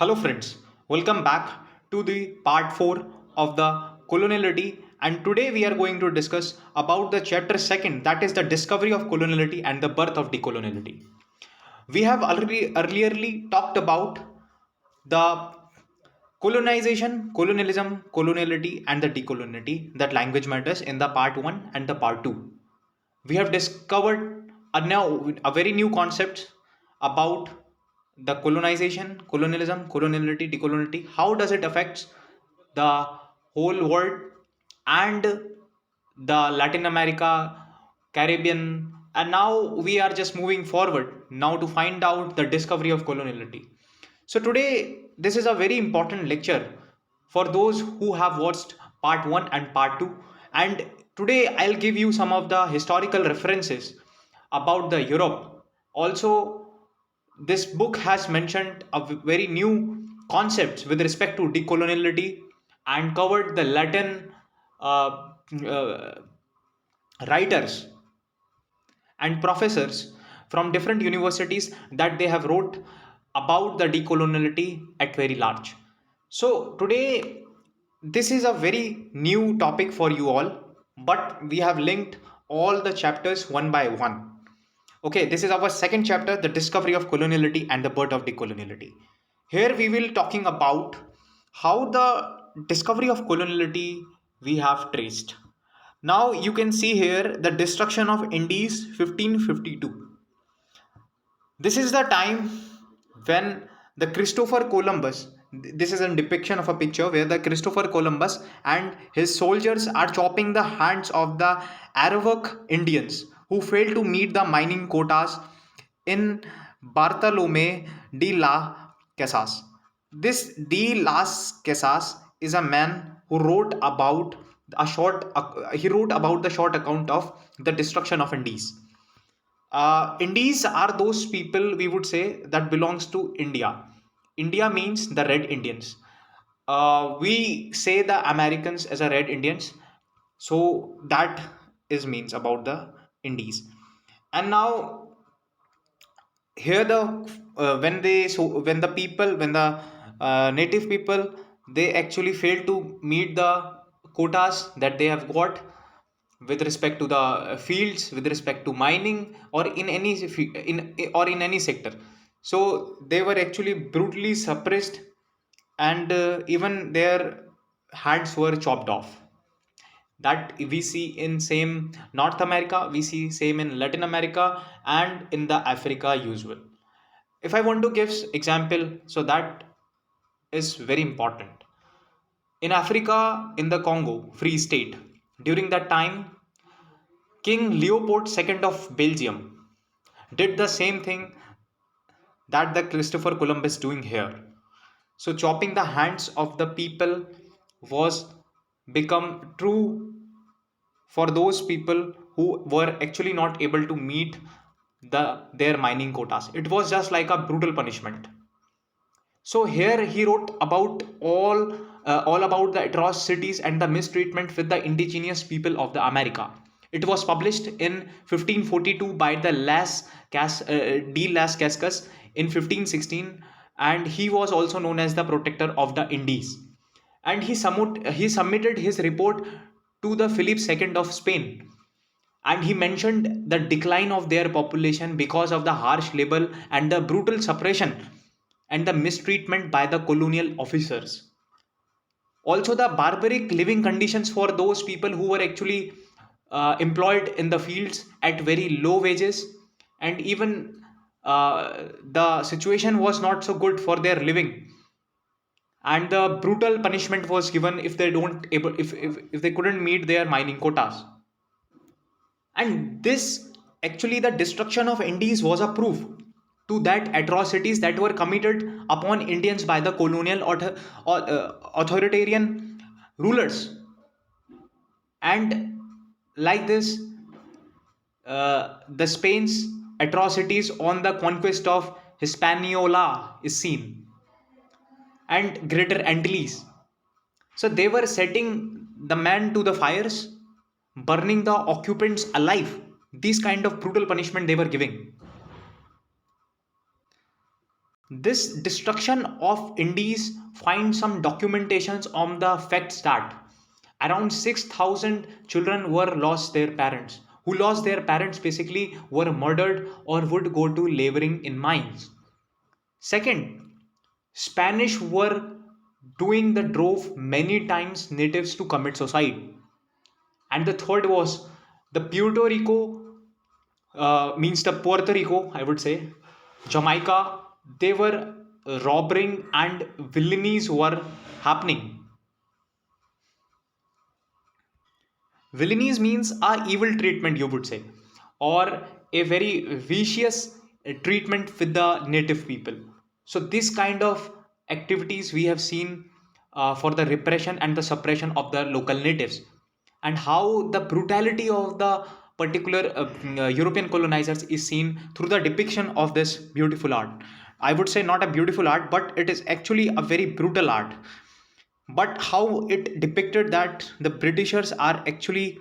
Hello friends, welcome back to the part 4 of the Coloniality, and today we are going to discuss about the chapter 2, that is the discovery of coloniality and the birth of decoloniality. We have already earlierly talked about the colonization, colonialism, coloniality and the decoloniality, that language matters, in the part 1 and the part 2. We have discovered a very new concept about the colonization, colonialism, coloniality, decoloniality. How does it affect the whole world and the Latin America, Caribbean, and now we are just moving forward now to find out the discovery of coloniality. So today this is a very important lecture for those who have watched part 1 and part 2, and today I'll give you some of the historical references about the Europe. Also, this book has mentioned very new concepts with respect to decoloniality and covered the Latin uh, uh, writers and professors from different universities that they have wrote about the decoloniality at very large. So today this is a very new topic for you all, but we have linked all the chapters one by one. Okay, this is our second chapter, the discovery of coloniality and the birth of decoloniality. Here we will talking about how the discovery of coloniality we have traced. Now you can see here the destruction of Indies 1552. This is the time when the Christopher Columbus, this is a depiction of a picture where the Christopher Columbus and his soldiers are chopping the hands of the Arawak Indians who failed to meet the mining quotas in Bartolome de la Casas. This de las Casas is a man who wrote about he wrote about the short account of the destruction of Indies. Indies are those people, we would say, that belongs to India. India means the red Indians. We say the Americans as a red Indians, so that is means about the Indies. And now here the when the people when the native people, they actually fail to meet the quotas that they have got with respect to the fields, with respect to mining, or in any in any sector. So they were actually brutally suppressed, and even their hands were chopped off. That we see in same North America, we see same in Latin America, and in the Africa usual. If I want to give example, so that is very important. In Africa, in the Congo Free State, during that time, King Leopold II of Belgium did the same thing that the Christopher Columbus doing here. So chopping the hands of the people was become true for those people who were actually not able to meet their mining quotas. It was just like a brutal punishment. So here he wrote about all about the atrocities and the mistreatment with the indigenous people of the America. It was published in 1542 by the de Las Cascas in 1516, and he was also known as the protector of the Indies. And he submitted his report to the Philip II of Spain, and he mentioned the decline of their population because of the harsh labor and the brutal suppression and the mistreatment by the colonial officers. Also, the barbaric living conditions for those people who were actually employed in the fields at very low wages, and even the situation was not so good for their living, and the brutal punishment was given if they don't able if they couldn't meet their mining quotas. And this, actually the destruction of Indies was a proof to that atrocities that were committed upon Indians by the colonial authoritarian rulers. And like this, the Spain's atrocities on the conquest of Hispaniola is seen, and Greater Antilles. So they were setting the men to the fires, burning the occupants alive. These kind of brutal punishment they were giving. This destruction of Indies finds some documentations on the facts that around 6,000 children were lost their parents. Who lost their parents basically were murdered or would go to laboring in mines. Second, Spanish were doing the drove many times natives to commit suicide. And the third was the Puerto Rico, means the Puerto Rico, I would say, Jamaica, they were robbing and villainies were happening. Villainies means a evil treatment, you would say, or a very vicious treatment with the native people. So this kind of activities we have seen for the repression and the suppression of the local natives, and how the brutality of the particular European colonizers is seen through the depiction of this beautiful art. I would say not a beautiful art, but it is actually a very brutal art. But how it depicted that the Britishers are actually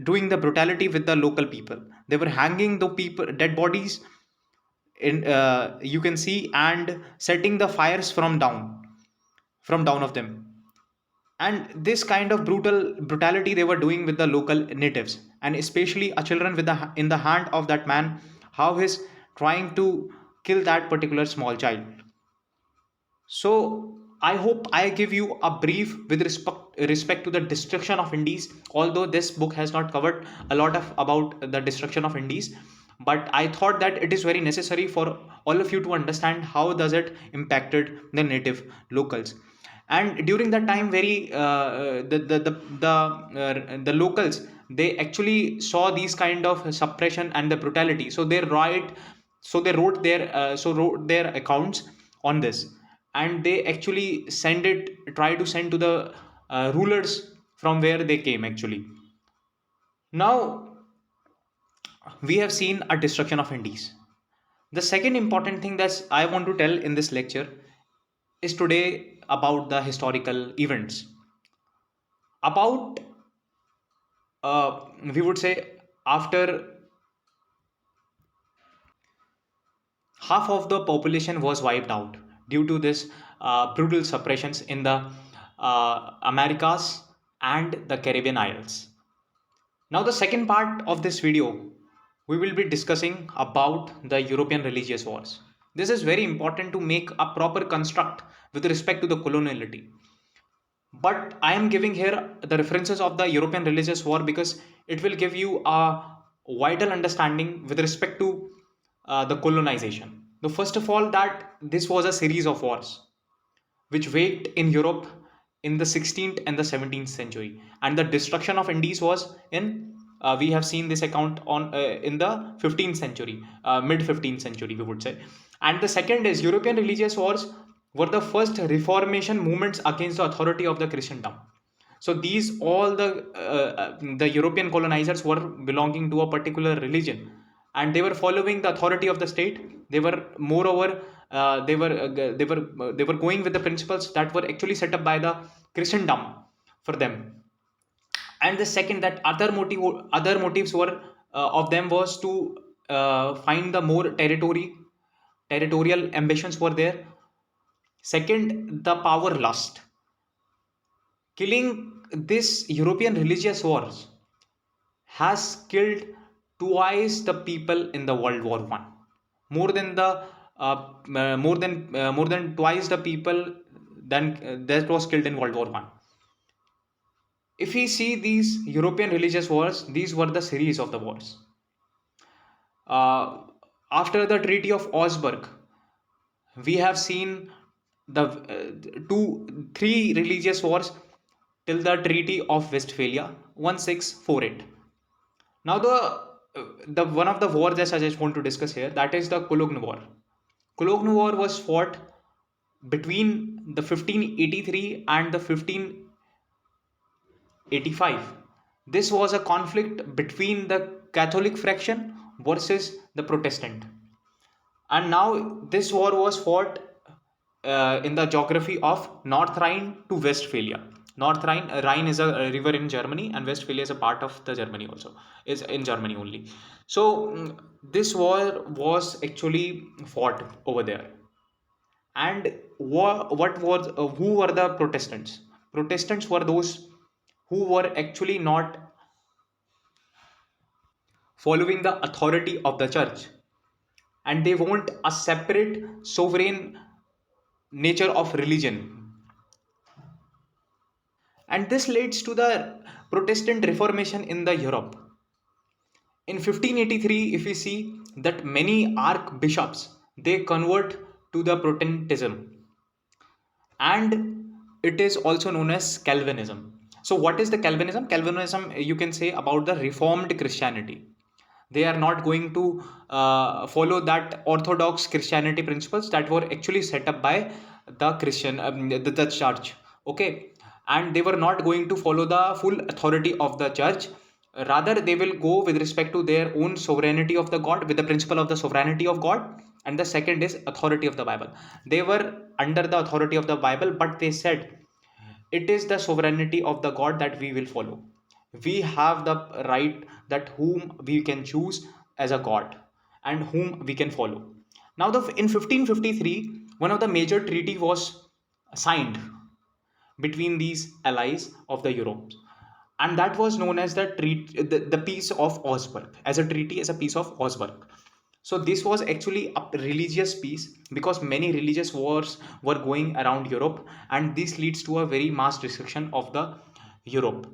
doing the brutality with the local people. They were hanging the people dead bodies in, you can see, and setting the fires from down of them. And this kind of brutality they were doing with the local natives, and especially a children with the in the hand of that man, how he's trying to kill that particular small child. So I hope I give you a brief with respect to the destruction of Indies. Although this book has not covered a lot of about the destruction of Indies, but I thought that it is very necessary for all of you to understand how does it impacted the native locals. And during that time, very the locals, they actually saw these kind of suppression and the brutality. So they wrote their wrote their accounts on this, and they actually try to send to the rulers from where they came actually. Now we have seen a destruction of Indies. The second important thing that I want to tell in this lecture is today about the historical events. About, we would say, after half of the population was wiped out due to this brutal suppressions in the Americas and the Caribbean Isles. Now, the second part of this video, we will be discussing about the European religious wars. This is very important to make a proper construct with respect to the coloniality. But I am giving here the references of the European religious war because it will give you a vital understanding with respect to the colonization. The first of all, that this was a series of wars which waged in Europe in the 16th and the 17th century, and the destruction of Indies was in, we have seen this account on in the 15th century, mid 15th century, we would say. And the second is European religious wars were the first Reformation movements against the authority of the Christendom. So these all the European colonizers were belonging to a particular religion, and they were following the authority of the state. They were moreover they were going with the principles that were actually set up by the Christendom for them. And the second, that other motives were of them was to find the more territorial ambitions were there. Second, the power lust. Killing this European religious wars has killed twice the people in the World War One, more than the more than twice the people than that was killed in World War One. If we see these European religious wars, these were the series of the wars. Uh, After the Treaty of Augsburg, we have seen the three religious wars till the Treaty of Westphalia 1648. Now the one of the wars that I just want to discuss here, that is the Cologne War. Cologne War was fought between the 1583 and the 1585. This was a conflict between the Catholic faction versus the Protestant. And now this war was fought in the geography of North Rhine to Westphalia. Rhine is a river in Germany, and Westphalia is a part of the Germany also, is in Germany only. So this war was actually fought over there. And what was who were the Protestants? Protestants were those who were actually not following the authority of the church, and they want a separate sovereign nature of religion. And this leads to the Protestant Reformation in the Europe. In 1583, if we see that many archbishops they convert to the Protestantism, and it is also known as Calvinism. So, what is the Calvinism? Calvinism, you can say about the Reformed Christianity. They are not going to follow that Orthodox Christianity principles that were actually set up by the the church. Okay, and they were not going to follow the full authority of the church. Rather, they will go with respect to their own sovereignty of the God, with the principle of the sovereignty of God, and the second is authority of the Bible. They were under the authority of the Bible, but they said it is the sovereignty of the God that we will follow. We have the right that whom we can choose as a God and whom we can follow. Now, in 1553, one of the major treaty was signed between these allies of the Europe, and that was known as the Peace of Augsburg, as a treaty, as a Peace of Augsburg. So this was actually a religious peace because many religious wars were going around Europe, and this leads to a very mass destruction of the Europe.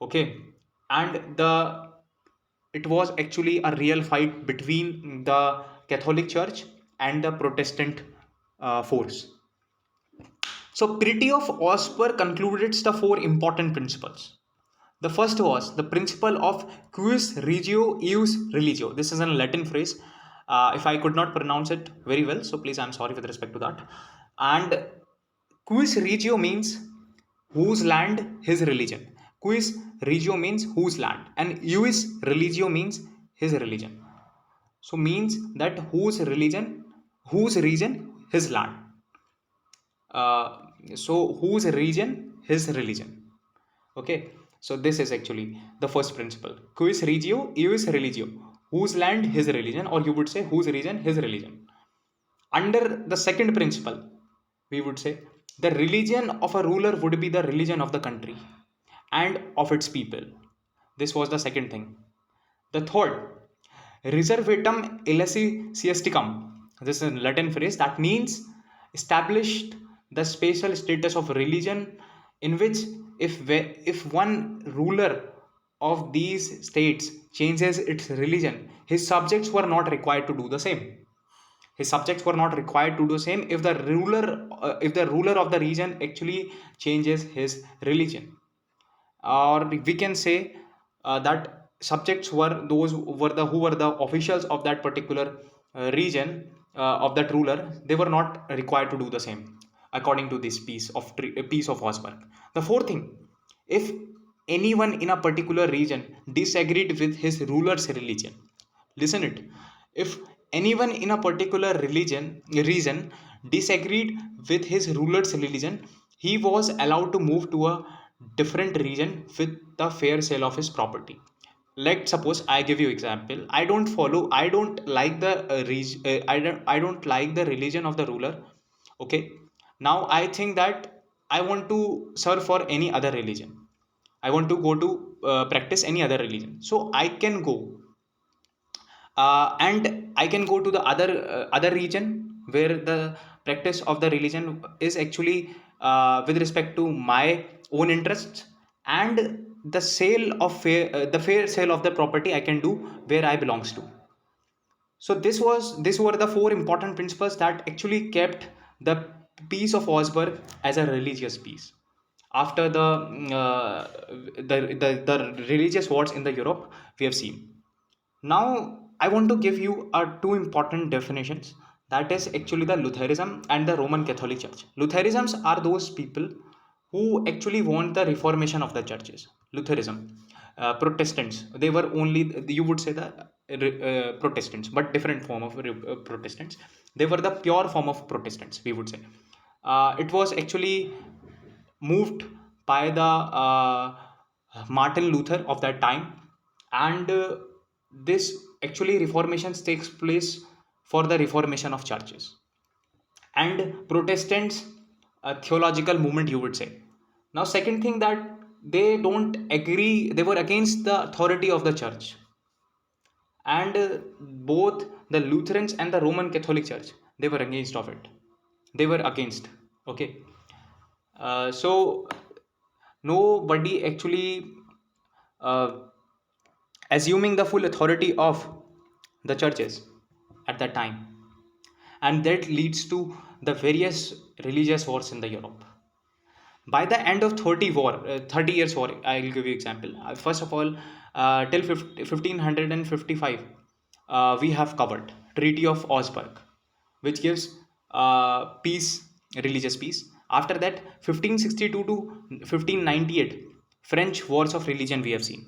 Okay, and the it was actually a real fight between the Catholic Church and the Protestant force. So, Treaty of Augsburg concluded the four important principles. The first was the principle of Cuius Regio Eius Religio. This is a Latin phrase. If I could not pronounce it very well, so please, I'm sorry with respect to that. And Cuius Regio means whose land, his religion. Cuius Regio means whose land, and Eius Religio means his religion. So means that whose region, his land. So whose region, his religion. Okay, so this is actually the first principle. Quis regio, ius religio. Whose land, his religion, or you would say whose region, his religion. Under the second principle, we would say the religion of a ruler would be the religion of the country and of its people. This was the second thing. The third, Reservatum Ecclesiasticum. This is a Latin phrase that means established the special status of religion in which if one ruler of these states changes its religion, his subjects were not required to do the same. His subjects were not required to do the same if the ruler of the region actually changes his religion, or we can say that subjects were those who were the officials of that particular region of that ruler. They were not required to do the same according to this piece of Augsburg. The fourth thing, if anyone in a particular region disagreed with his ruler's religion, listen it, if anyone in a particular region disagreed with his ruler's religion, he was allowed to move to a different region with the fair sale of his property. Let's suppose I give you example. I don't like the I don't like the religion of the ruler. Okay, now I think that I want to serve for any other religion. I want to go to practice any other religion, so I can go, and I can go to the other region where the practice of the religion is actually with respect to my own interests, and the fair sale of the property I can do where I belongs to. So these were the four important principles that actually kept the peace of Augsburg as a religious peace. After the religious wars in the Europe, we have seen. Now, I want to give you two important definitions. That is actually the Lutheranism and the Roman Catholic Church. Lutheranisms are those people who actually want the reformation of the churches. Lutheranism, Protestants, they were only, you would say, the Protestants, but different form of Protestants. They were the pure form of Protestants, we would say. It was actually moved by the Martin Luther of that time. And this actually reformations takes place for the reformation of churches and Protestants, a theological movement, you would say. Now, second thing, that they don't agree, they were against the authority of the church. And both the Lutherans and the Roman Catholic Church, they were against of it. They were against. Okay. So nobody actually uh, assuming the full authority of the churches at that time, and that leads to the various religious wars in the Europe. By the end of 30 years war, I'll give you example. First of all, till 1555, we have covered Treaty of Augsburg, which gives peace, religious peace. After that, 1562 to 1598, French wars of religion we have seen.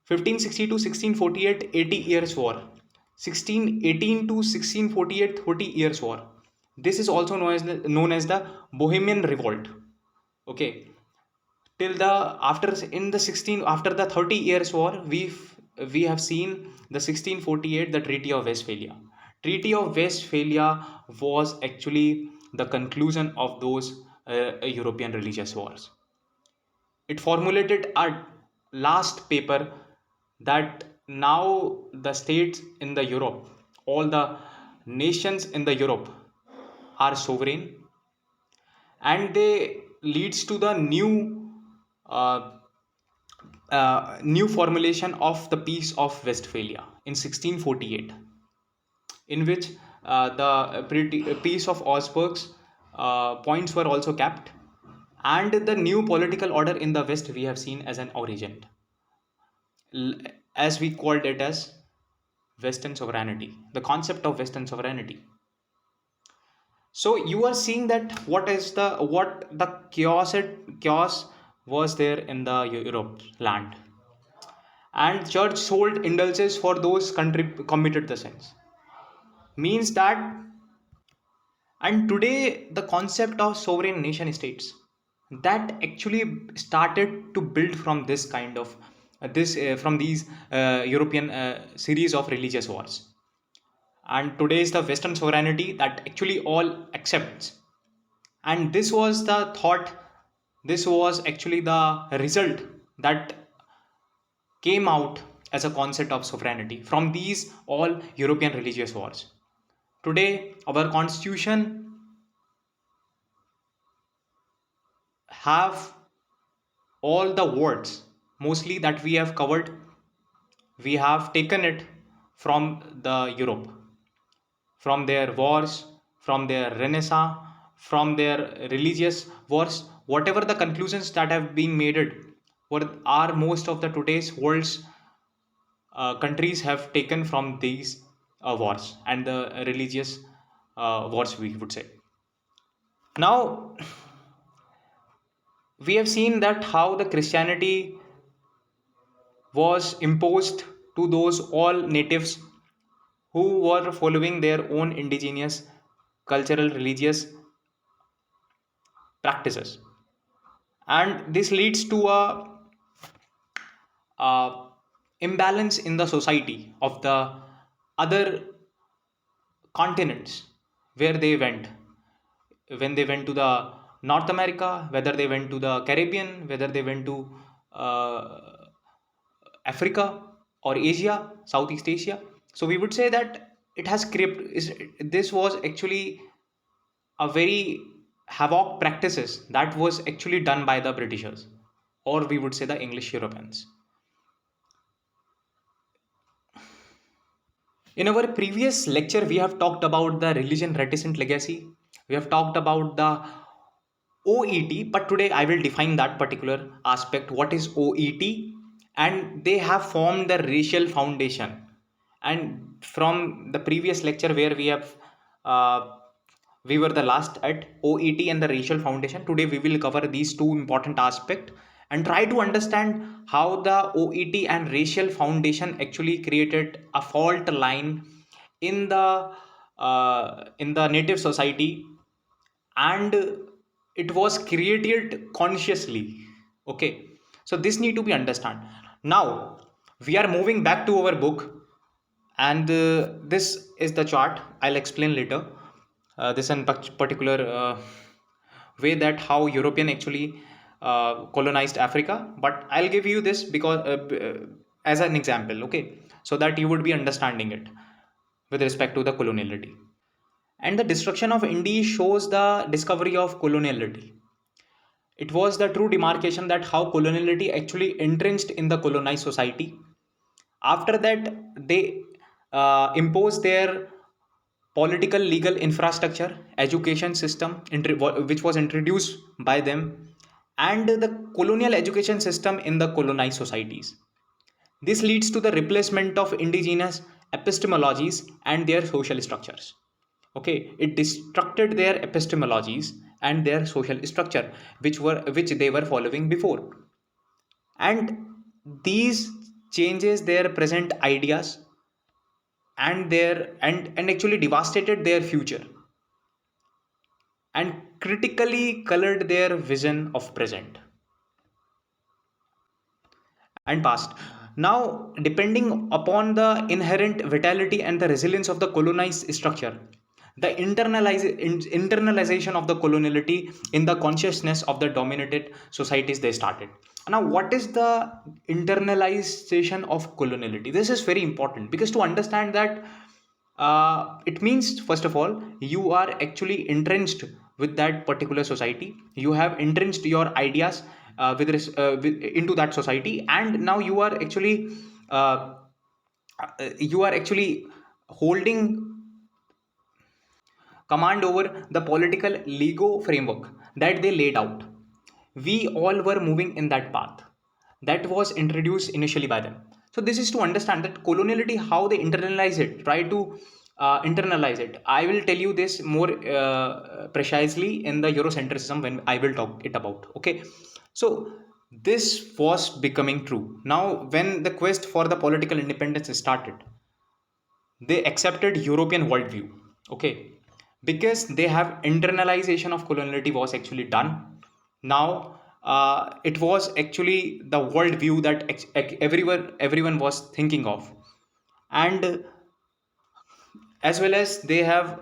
1560 to 1648, 80 years war. 1618 to 1648, 30 years war. This is also known as the Bohemian Revolt. Okay. Till the after in the 16 after the 30 years war, we have seen the 1648, the Treaty of Westphalia. Treaty of Westphalia was actually the conclusion of those European religious wars. It formulated a last paper that now the states in the Europe, all the nations in the Europe are sovereign, and they leads to the uh, new formulation of the Peace of Westphalia in 1648, in which the Peace of Augsburg's points were also capped, and the new political order in the West we have seen as an origin, as we called it as Western sovereignty, the concept of Western sovereignty. So you are seeing that what the chaos was there in the Europe land, and church sold indulgences for those country committed the sins, means that. And today the concept of sovereign nation states, that actually started to build from this kind of this from these European series of religious wars. And today is the Western sovereignty that actually all accepts. And this was the thought, this was actually the result that came out as a concept of sovereignty from these all European religious wars. Today our constitution have all the words mostly that we have covered, we have taken it from the Europe, from their wars, from their renaissance, from their religious wars, whatever the conclusions that have been made it, what are most of the today's world's countries have taken from these wars and the religious wars, we would say. Now we have seen that how the Christianity was imposed to those all natives who were following their own indigenous cultural religious practices, and this leads to a imbalance in the society of the other continents where they went, when they went to the North America, whether they went to the Caribbean, whether they went to uh, Africa or Asia, Southeast Asia. So we would say that it has crept. This was actually a very havoc practices that was actually done by the Britishers, or we would say the English Europeans. In our previous lecture, we have talked about the religion reticent legacy. We have talked about the OET, but today I will define that particular aspect. What is OET? And they have formed the racial foundation. And from the previous lecture, where uh, we were the last at OET and the racial foundation. Today we will cover these two important aspects and try to understand how the OET and racial foundation actually created a fault line in the native society, and it was created consciously. Okay, so this need to be understand. Now we are moving back to our book, and this is the chart. I'll explain later. This in particular way that how European actually colonized Africa. But I'll give you this because as an example, okay, so that you would be understanding it with respect to the coloniality. And the destruction of India shows the discovery of coloniality. It was the true demarcation that how coloniality actually entrenched in the colonized society. After that, they imposed their political legal infrastructure, education system, which was introduced by them, and the colonial education system in the colonized societies. This leads to the replacement of indigenous epistemologies and their social structures. Okay, it destructed their epistemologies and their social structure, which they were following before, and these changes their present ideas and actually devastated their future and critically colored their vision of present and past. Now, depending upon the inherent vitality and the resilience of the colonized structure, the internalization of the coloniality in the consciousness of the dominated societies they started. Now, what is the internalization of coloniality? This is very important because to understand that, it means first of all you are actually entrenched with that particular society. You have entrenched your ideas into that society, and now uh, you are actually holding command over the political Lego framework that they laid out. We all were moving in that path that was introduced initially by them. So, this is to understand that coloniality, how they internalize it, try to internalize it. I will tell you this more precisely in the Eurocentrism when I will talk it about. Okay, so this was becoming true. Now, when the quest for the political independence started, they accepted European worldview. Okay, because they have internalization of coloniality was actually done. Now it was actually the worldview that everyone was thinking of, and as well as they have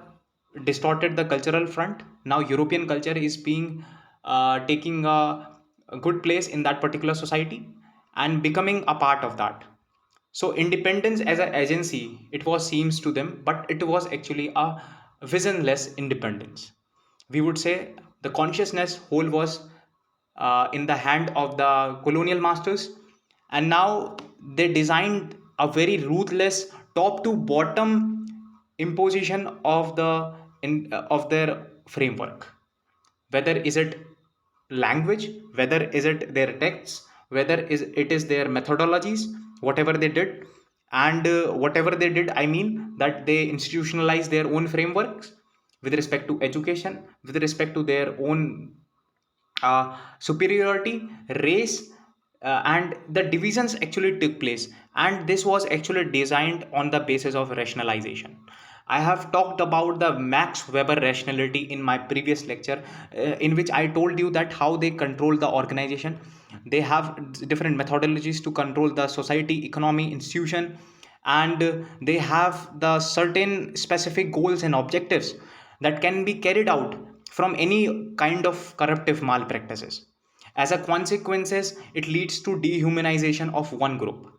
distorted the cultural front. Now European culture is being taking a good place in that particular society and becoming a part of that. So independence as an agency, it was seems to them, but it was actually a visionless independence. We would say the consciousness whole was in the hand of the colonial masters, and now they designed a very ruthless top to bottom imposition of of their framework. Whether is it language, whether is it their texts, whether is it is their methodologies, whatever they did. And whatever they did, I mean that they institutionalized their own frameworks with respect to education, with respect to their own superiority, race, and the divisions actually took place, and this was actually designed on the basis of rationalization. I have talked about the Max Weber rationality in my previous lecture, in which I told you that how they control the organization. They have different methodologies to control the society, economy, institution, and they have the certain specific goals and objectives that can be carried out from any kind of corruptive malpractices. As a consequences, it leads to dehumanization of one group.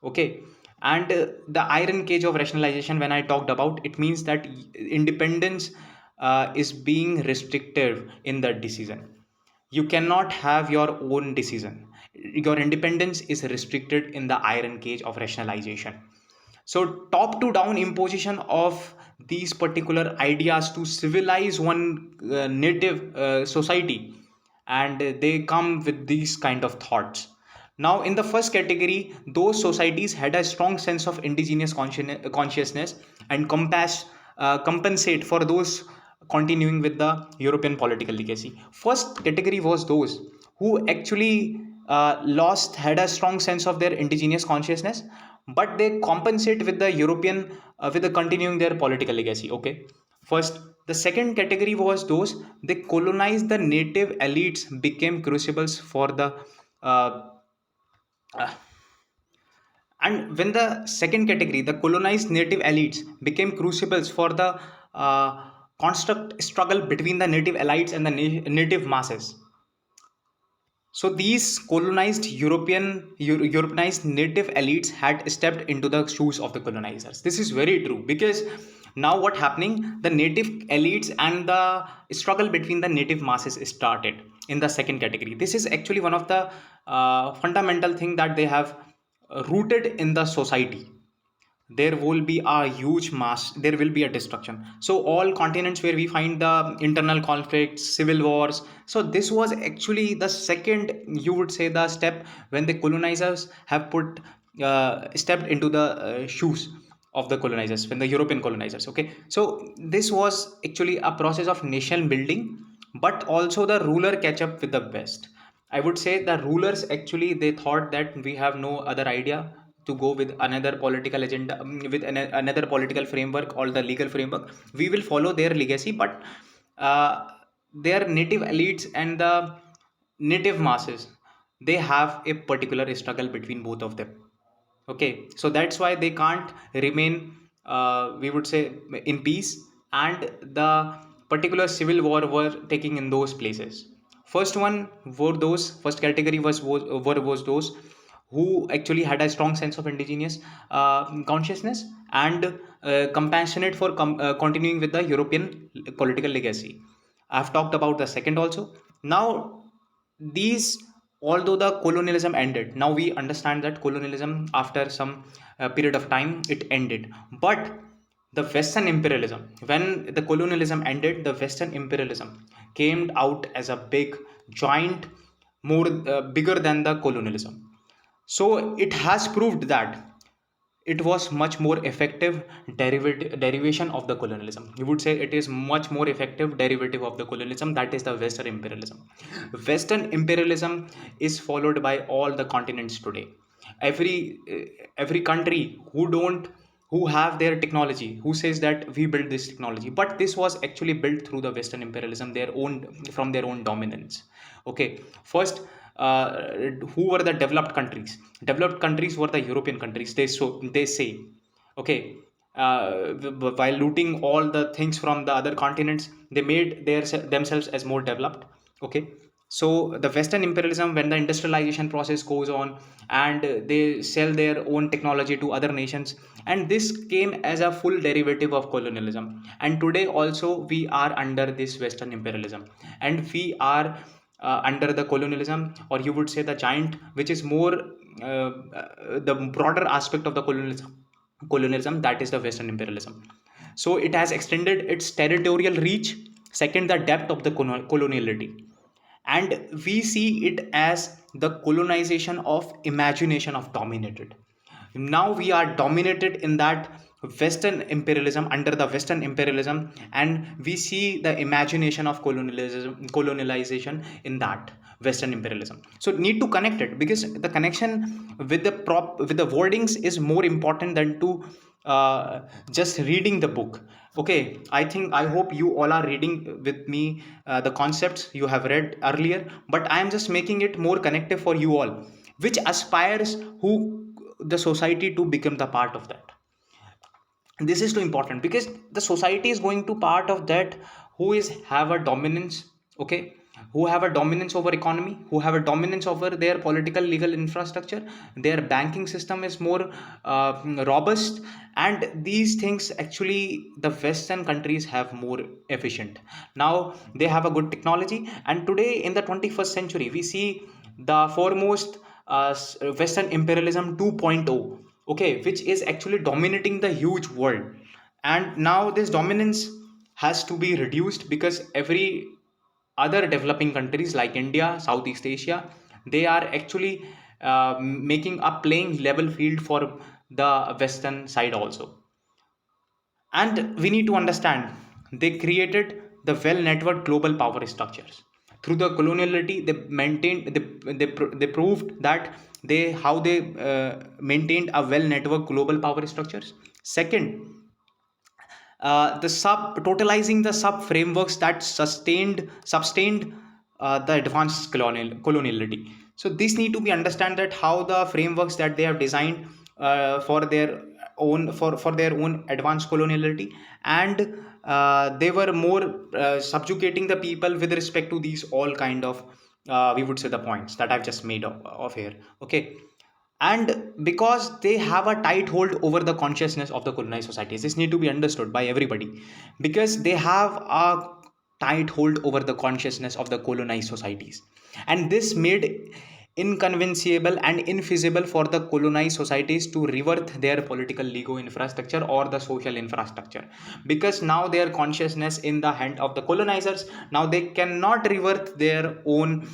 Okay, and the iron cage of rationalization, when I talked about, it means that independence is being restricted in the decision. You cannot have your own decision. Your independence is restricted in the iron cage of rationalization. So top to down imposition of these particular ideas to civilize one native society, and they come with these kind of thoughts. Now in the first category, those societies had a strong sense of indigenous consciousness and compensate for those continuing with the European political legacy. First category was those who actually lost had a strong sense of their indigenous consciousness, but they compensate with the European, with the continuing their political legacy. Okay, first. The second category was those they colonized the native elites, became crucibles for the Uh, uh, and when the second category, the colonized native elites, became crucibles for the construct struggle between the native elites and the native masses. So these colonized Europeanized native elites had stepped into the shoes of the colonizers. This is very true because now what happening? The native elites and the struggle between the native masses started in the second category. This is actually one of the fundamental thing that they have rooted in the society. There will be a huge mass, there will be a destruction. So all continents where we find the internal conflicts, civil wars, so this was actually the second, you would say, the step when the colonizers have put stepped into the shoes of the colonizers, when the European colonizers. Okay, so this was actually a process of nation building, but also the ruler catch up with the West. I would say the rulers actually they thought that we have no other idea to go with another political agenda, with another political framework or the legal framework. We will follow their legacy, but uh, their native elites and the native masses, they have a particular struggle between both of them. Okay, so that's why they can't remain, we would say, in peace, and the particular civil war were taking in those places. First one were those, first category was those who actually had a strong sense of indigenous consciousness and compassionate for continuing with the European political legacy. I've talked about the second also. Now these, although the colonialism ended, now we understand that colonialism after some period of time it ended, but the Western imperialism, when the colonialism ended, the Western imperialism came out as a big giant, more bigger than the colonialism. So it has proved that it was much more effective derivation of the colonialism. You would say it is much more effective derivative of the colonialism, that is the Western imperialism. Western imperialism is followed by all the continents today. Every country who have their technology, who says that we built this technology, but this was actually built through the Western imperialism, their own, from their own dominance. Okay, first, who were the developed countries? Developed countries were the European countries. They say, okay, while looting all the things from the other continents, they made themselves as more developed. Okay, so the Western imperialism, when the industrialization process goes on, and they sell their own technology to other nations, and this came as a full derivative of colonialism. And today also we are under this Western imperialism, and we are under the colonialism, or you would say the giant, which is more the broader aspect of the colonialism, that is the Western imperialism. So it has extended its territorial reach. Second, the depth of the coloniality, and we see it as the colonization of imagination of dominated. Now we are dominated in that Western imperialism, under the Western imperialism, and we see the imagination of colonialization in that Western imperialism. So need to connect it, because the connection with the with the wordings is more important than to just reading the book. Okay, I think, I hope you all are reading with me the concepts you have read earlier, but I am just making it more connective for you all, which aspires who the society to become the part of that. This is too important, because the society is going to part of that, who is have a dominance. Okay, who have a dominance over economy, who have a dominance over their political legal infrastructure, their banking system is more robust, and these things actually the Western countries have more efficient. Now they have a good technology, and today in the 21st century we see the foremost Western imperialism 2.0, okay, which is actually dominating the huge world. And now this dominance has to be reduced, because every other developing countries like India, Southeast Asia, they are actually making a playing level field for the Western side also. And we need to understand, they created the well networked global power structures through the coloniality. They maintained, they proved that they how they maintained a well networked global power structures. Second, the sub totalizing the sub frameworks that sustained the advanced coloniality. So these need to be understand that how the frameworks that they have designed for their own for their own advanced coloniality, and they were more subjugating the people with respect to these all kind of we would say the points that I've just made of here. Okay, and because they have a tight hold over the consciousness of the colonized societies, this need to be understood by everybody, because they have a tight hold over the consciousness of the colonized societies, and this made inconceivable and infeasible for the colonized societies to revert their political legal infrastructure or the social infrastructure, because now their consciousness in the hand of the colonizers, now they cannot revert their own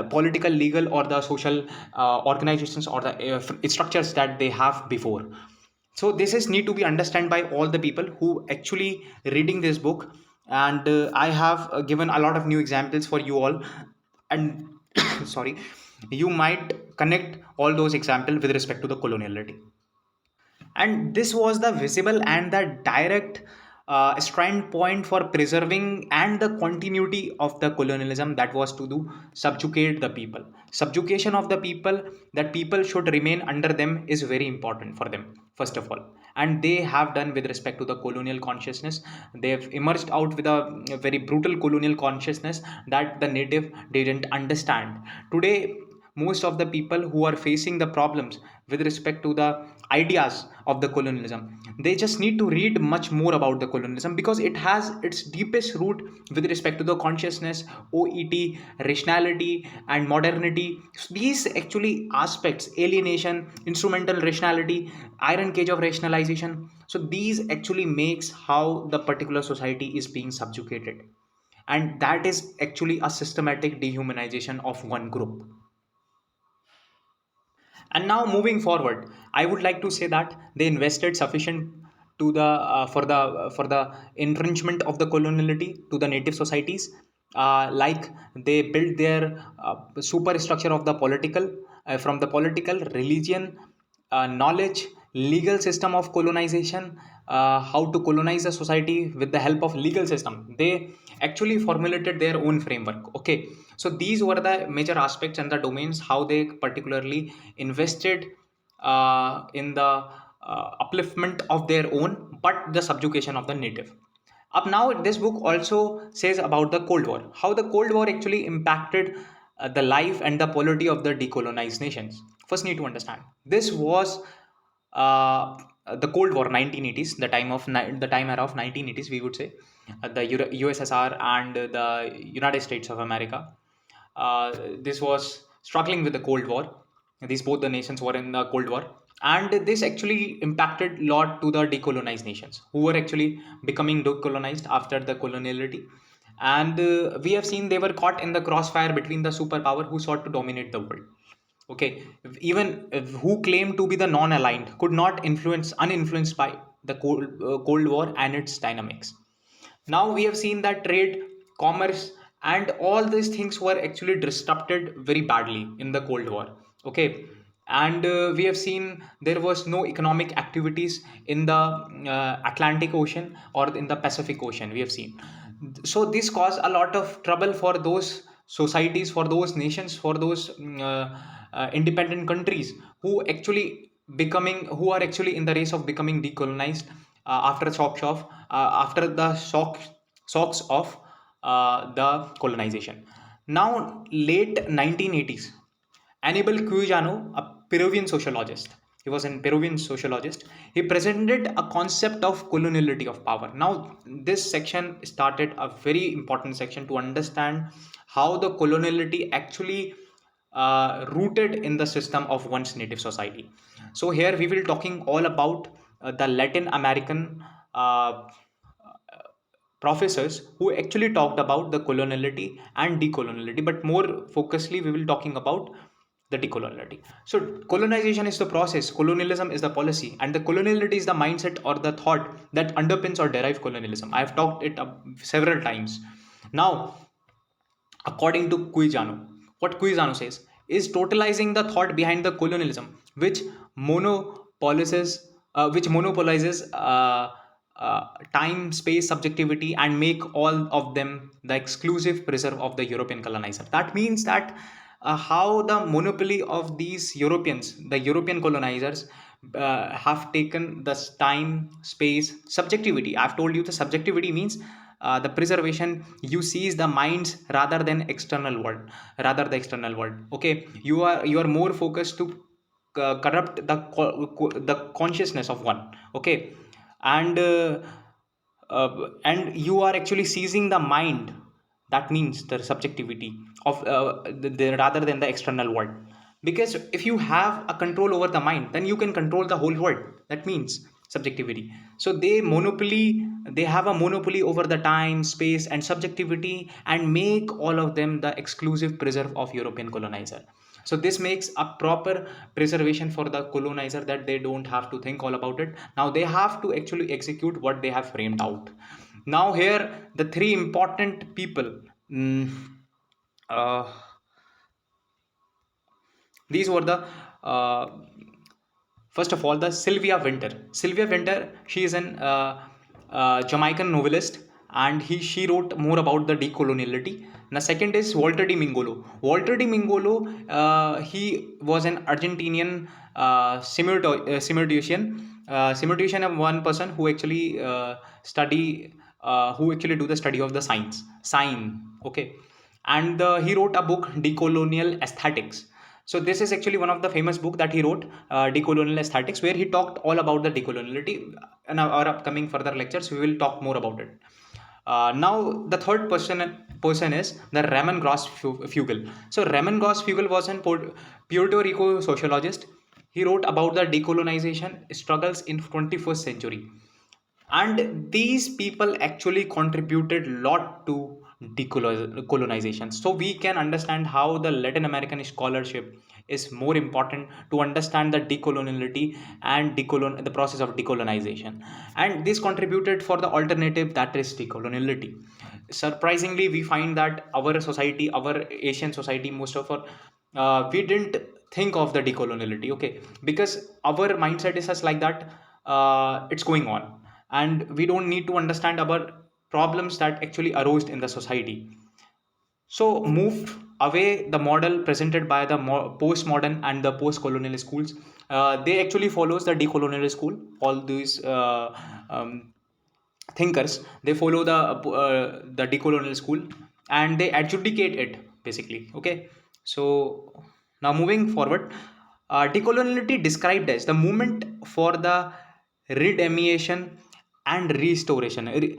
political legal or the social organizations or the structures that they have before. So this is need to be understand by all the people who actually reading this book, and I have given a lot of new examples for you all, and sorry, you might connect all those examples with respect to the coloniality. And this was the visible and the direct strand point for preserving and the continuity of the colonialism, that was to do subjugate the people. Subjugation of the people, that people should remain under them, is very important for them, first of all. And they have done with respect to the colonial consciousness. They have emerged out with a very brutal colonial consciousness that the native didn't understand. Today most of the people who are facing the problems with respect to the ideas of the colonialism, they just need to read much more about the colonialism, because it has its deepest root with respect to the consciousness, oet, rationality and modernity. So these actually aspects, alienation, instrumental rationality, iron cage of rationalization, so these actually makes how the particular society is being subjugated, and that is actually a systematic dehumanization of one group. And now moving forward, I would like to say that they invested sufficient to the for the entrenchment of the coloniality to the native societies. Like they built their superstructure of the political, from the political religion, knowledge, legal system of colonization, how to colonize a society with the help of legal system. They actually formulated their own framework. Okay, so these were the major aspects and the domains how they particularly invested in the upliftment of their own, but the subjugation of the native. Up now, this book also says about the Cold War, how the Cold War actually impacted the life and the polity of the decolonized nations. First, need to understand this was uh, the Cold War 1980s, the time of the time era of 1980s, we would say, the USSR and the United States of America. This was struggling with the Cold War. These both the nations were in the Cold War, and this actually impacted lot to the decolonized nations who were actually becoming decolonized after the coloniality. And we have seen they were caught in the crossfire between the superpower who sought to dominate the world. Okay, even if who claimed to be the non-aligned could not influence uninfluenced by the Cold War and its dynamics. Now we have seen that trade, commerce, and all these things were actually disrupted very badly in the Cold War. Okay, and we have seen there was no economic activities in the Atlantic Ocean or in the Pacific Ocean. We have seen, so this caused a lot of trouble for those societies, for those nations, for those independent countries who actually who are actually in the race of becoming decolonized after the shocks of the colonization. Now, late 1980s, Annibal Cuiano, a Peruvian sociologist, he was a Peruvian sociologist. He presented a concept of coloniality of power. Now, this section started a very important section to understand how the coloniality actually rooted in the system of one's native society. So here we will talking all about the Latin American professors who actually talked about the coloniality and decoloniality, but more focusedly we will talking about the decoloniality. So colonization is the process, colonialism is the policy, and the coloniality is the mindset or the thought that underpins or derive colonialism. I have talked it several times. Now, according to Cuiano, what Cuiano says is totalizing the thought behind the colonialism, which monopolizes time, space, subjectivity, and make all of them the exclusive preserve of the European colonizer. That means that how the monopoly of these Europeans, the European colonizers, have taken the time, space, subjectivity. I've told you the subjectivity means the preservation. You seize the minds rather than external world, rather the external world. Okay, you are more focused to corrupt the consciousness of one. Okay, and you are actually seizing the mind, that means the subjectivity of rather than the external world. Because if you have a control over the mind, then you can control the whole world, that means subjectivity. So they have a monopoly over the time, space and subjectivity, and make all of them the exclusive preserve of European colonizer. So this makes a proper preservation for the colonizer, that they don't have to think all about it. Now they have to actually execute what they have framed out. Now here the three important people, mm, uh, these were the uh, first of all, the Sylvia Winter. Sylvia Winter, she is an Jamaican novelist, and she wrote more about the decoloniality. The second is Walter de Mingolo. Walter de Mingolo, he was an Argentinian simultaneous of one person who actually who actually do the study of the sign. Okay, and he wrote a book, Decolonial Aesthetics. So this is actually one of the famous book that he wrote, Decolonial Aesthetics, where he talked all about the decoloniality. In our upcoming further lectures, we will talk more about it. Now the third person is the Ramon Gross Fugel. So Ramon Gross Fugel was an Puerto Rico sociologist. He wrote about the decolonization struggles in 21st century, and these people actually contributed a lot to decolonization. So we can understand how the Latin American scholarship is more important to understand the decoloniality and the process of decolonization, and this contributed for the alternative, that is decoloniality. Surprisingly, we find that our society, our Asian society, most of our we didn't think of the decoloniality. Okay, because our mindset is such like that, it's going on, and we don't need to understand our problems that actually arose in the society. So moved away the model presented by the postmodern and the post-colonial schools. They actually follows the decolonial school. All these thinkers, they follow the decolonial school, and they adjudicate it basically. Okay, so now moving forward, decoloniality described as the movement for the redemption and restoration. We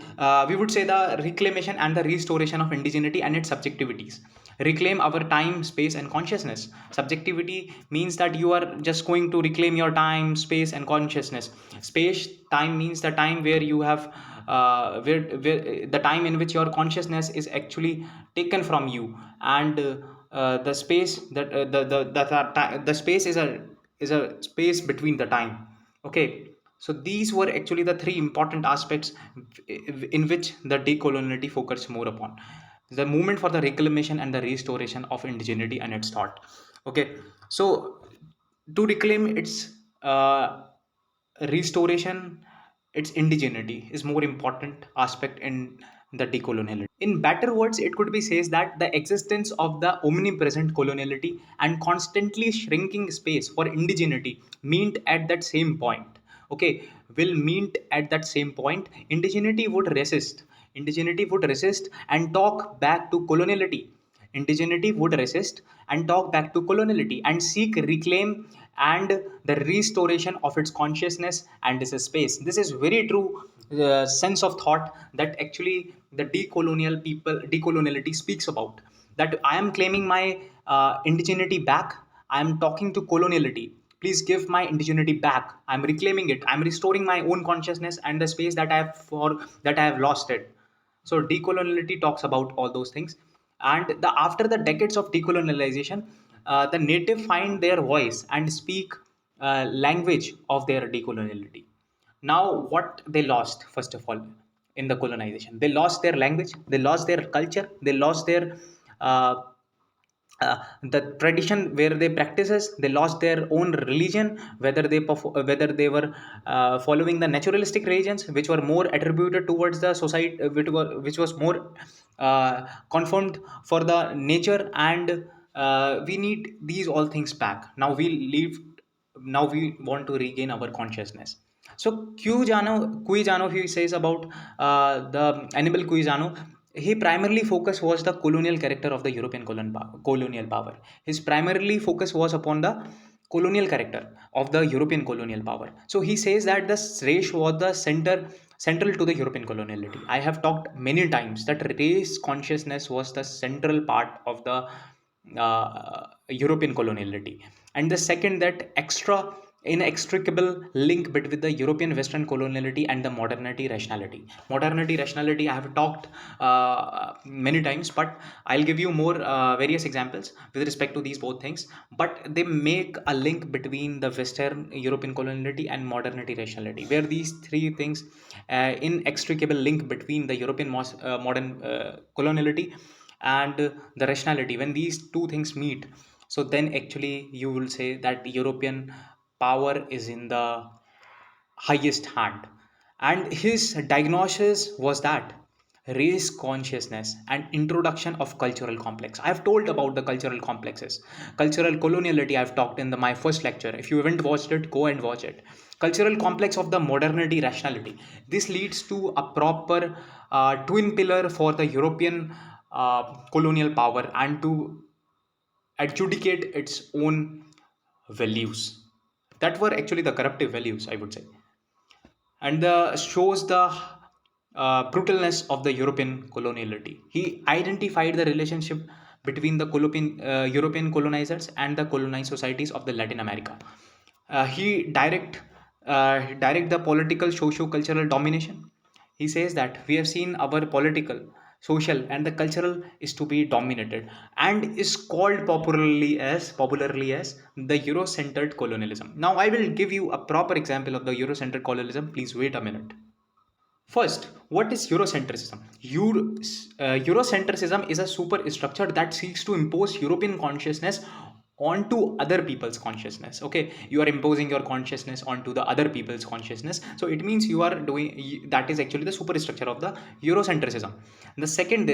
would say the reclamation and the restoration of indigeneity and its subjectivities. Reclaim our time, space and consciousness. Subjectivity means that you are just going to reclaim your time, space and consciousness. Space time means the time where you have where the time in which your consciousness is actually taken from you, and the space that the space is a space between the time. Okay, so these were actually the three important aspects in which the decoloniality focused more upon: the movement for the reclamation and the restoration of indigeneity and its thought. Okay, so to reclaim its restoration, its indigeneity is more important aspect in the decoloniality. In better words, it could be says that the existence of the omnipresent coloniality and constantly shrinking space for indigeneity meant at that same point. Okay, will meet at that same point. Indigeneity would resist and talk back to coloniality. Indigeneity would resist and talk back to coloniality and seek reclaim and the restoration of its consciousness and its space. This is very true sense of thought that actually the decoloniality speaks about. That I am claiming my indigeneity back. I am talking to coloniality. Please give my indigeneity back. I'm reclaiming it. I'm restoring my own consciousness and the space that I have lost it. So decoloniality talks about all those things, and after the decades of decolonialization, the native find their voice and speak language of their decoloniality. Now, what they lost first of all in the colonization, they lost their language, they lost their culture, they lost their uh, the tradition where they practices, they lost their own religion, whether they were following the naturalistic religions which were more attributed towards the society, which was more conformed for the nature, and we need these all things back. Now we leave. Now we want to regain our consciousness. So Cuiano, he says about the Annibal Cuiano. He primarily focus was the colonial character of the European colonial power. His primarily focus was upon the colonial character of the European colonial power. So he says that the race was the central to the European coloniality. I have talked many times that race consciousness was the central part of the European coloniality, and the second, that inextricable link between the European Western coloniality and the modernity rationality. Modernity rationality, I have talked many times, but I'll give you more various examples with respect to these both things. But they make a link between the Western European coloniality and modernity rationality, where these three things, inextricable link between the European modern coloniality and the rationality, when these two things meet, so then actually you will say that European power is in the highest hand. And his diagnosis was that race consciousness and introduction of cultural complex. I've told about the cultural complexes. Cultural coloniality, I've talked in my first lecture. If you haven't watched it, go and watch it. Cultural complex of the modernity rationality. This leads to a proper twin pillar for the European colonial power, and to adjudicate its own values that were actually the corruptive values, I would say. And shows the brutalness of the European coloniality. He identified the relationship between the European colonizers and the colonized societies of the Latin America. He direct the political socio-cultural domination. He says that we have seen our political, social, and the cultural is to be dominated, and is called popularly as the Euro-centered colonialism. Now, I will give you a proper example of the Euro-centered colonialism. Please wait a minute. First, what is Eurocentrism? Eurocentrism is a superstructure that seeks to impose European consciousness onto other people's consciousness. Okay, you are imposing your consciousness onto the other people's consciousness. So it means you are doing that is actually the superstructure of the Eurocentrism. The second,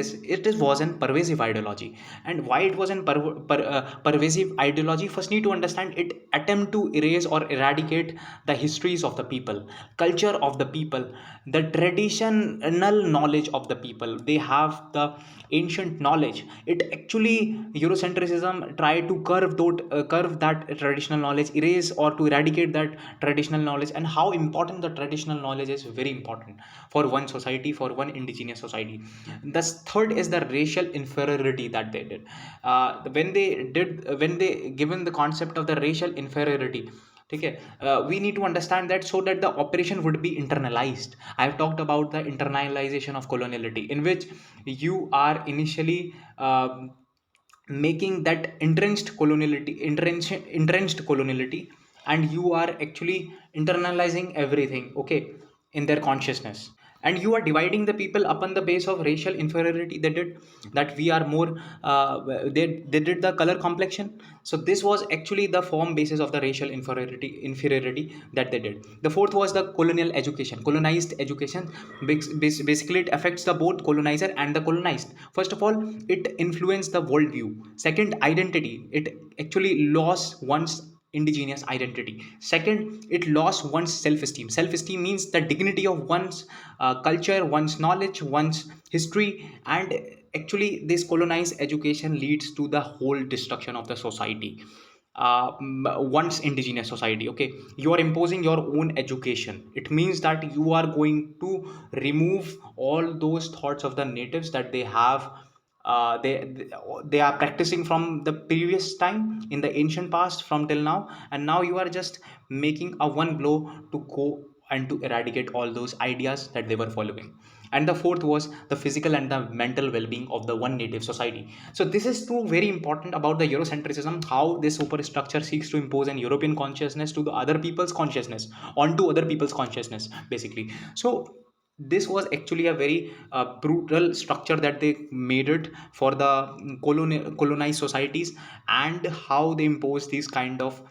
was an pervasive ideology. And why it was an pervasive ideology? First, need to understand it attempt to erase or eradicate the histories of the people, culture of the people, the traditional knowledge of the people. They have the ancient knowledge. It actually, Eurocentrism try to curve that traditional knowledge, erase or to eradicate that traditional knowledge. And how important the traditional knowledge is, very important for one society, for one indigenous society. The third is the racial inferiority that they did. When they given the concept of the racial inferiority, okay, we need to understand that, so that the operation would be internalized. I have talked about the internalization of coloniality, in which you are initially making that entrenched coloniality, and you are actually internalizing everything, okay, in their consciousness. And you are dividing the people upon the base of racial inferiority. They did that. We are more they did the color complexion. So this was actually the form basis of the racial inferiority that they did. The fourth was the colonized education. Basically, it affects the both colonizer and the colonized. First of all, it influenced the worldview. Second, identity. It actually lost one's indigenous identity. Second, it lost one's self-esteem. Self-esteem means the dignity of one's culture, one's knowledge, one's history. And actually, this colonized education leads to the whole destruction of the society, once indigenous society. Okay, you are imposing your own education. It means that you are going to remove all those thoughts of the natives that they have, they are practicing from the previous time in the ancient past, from till now. And now you are just making a one blow to go and to eradicate all those ideas that they were following. And the fourth was the physical and the mental well-being of the one native society. So this is too very important about the Eurocentrism, how this superstructure seeks to impose an European consciousness to the other people's consciousness, onto other people's consciousness, basically. So this was actually a very brutal structure that they made it for the colonized societies, and how they impose these kind of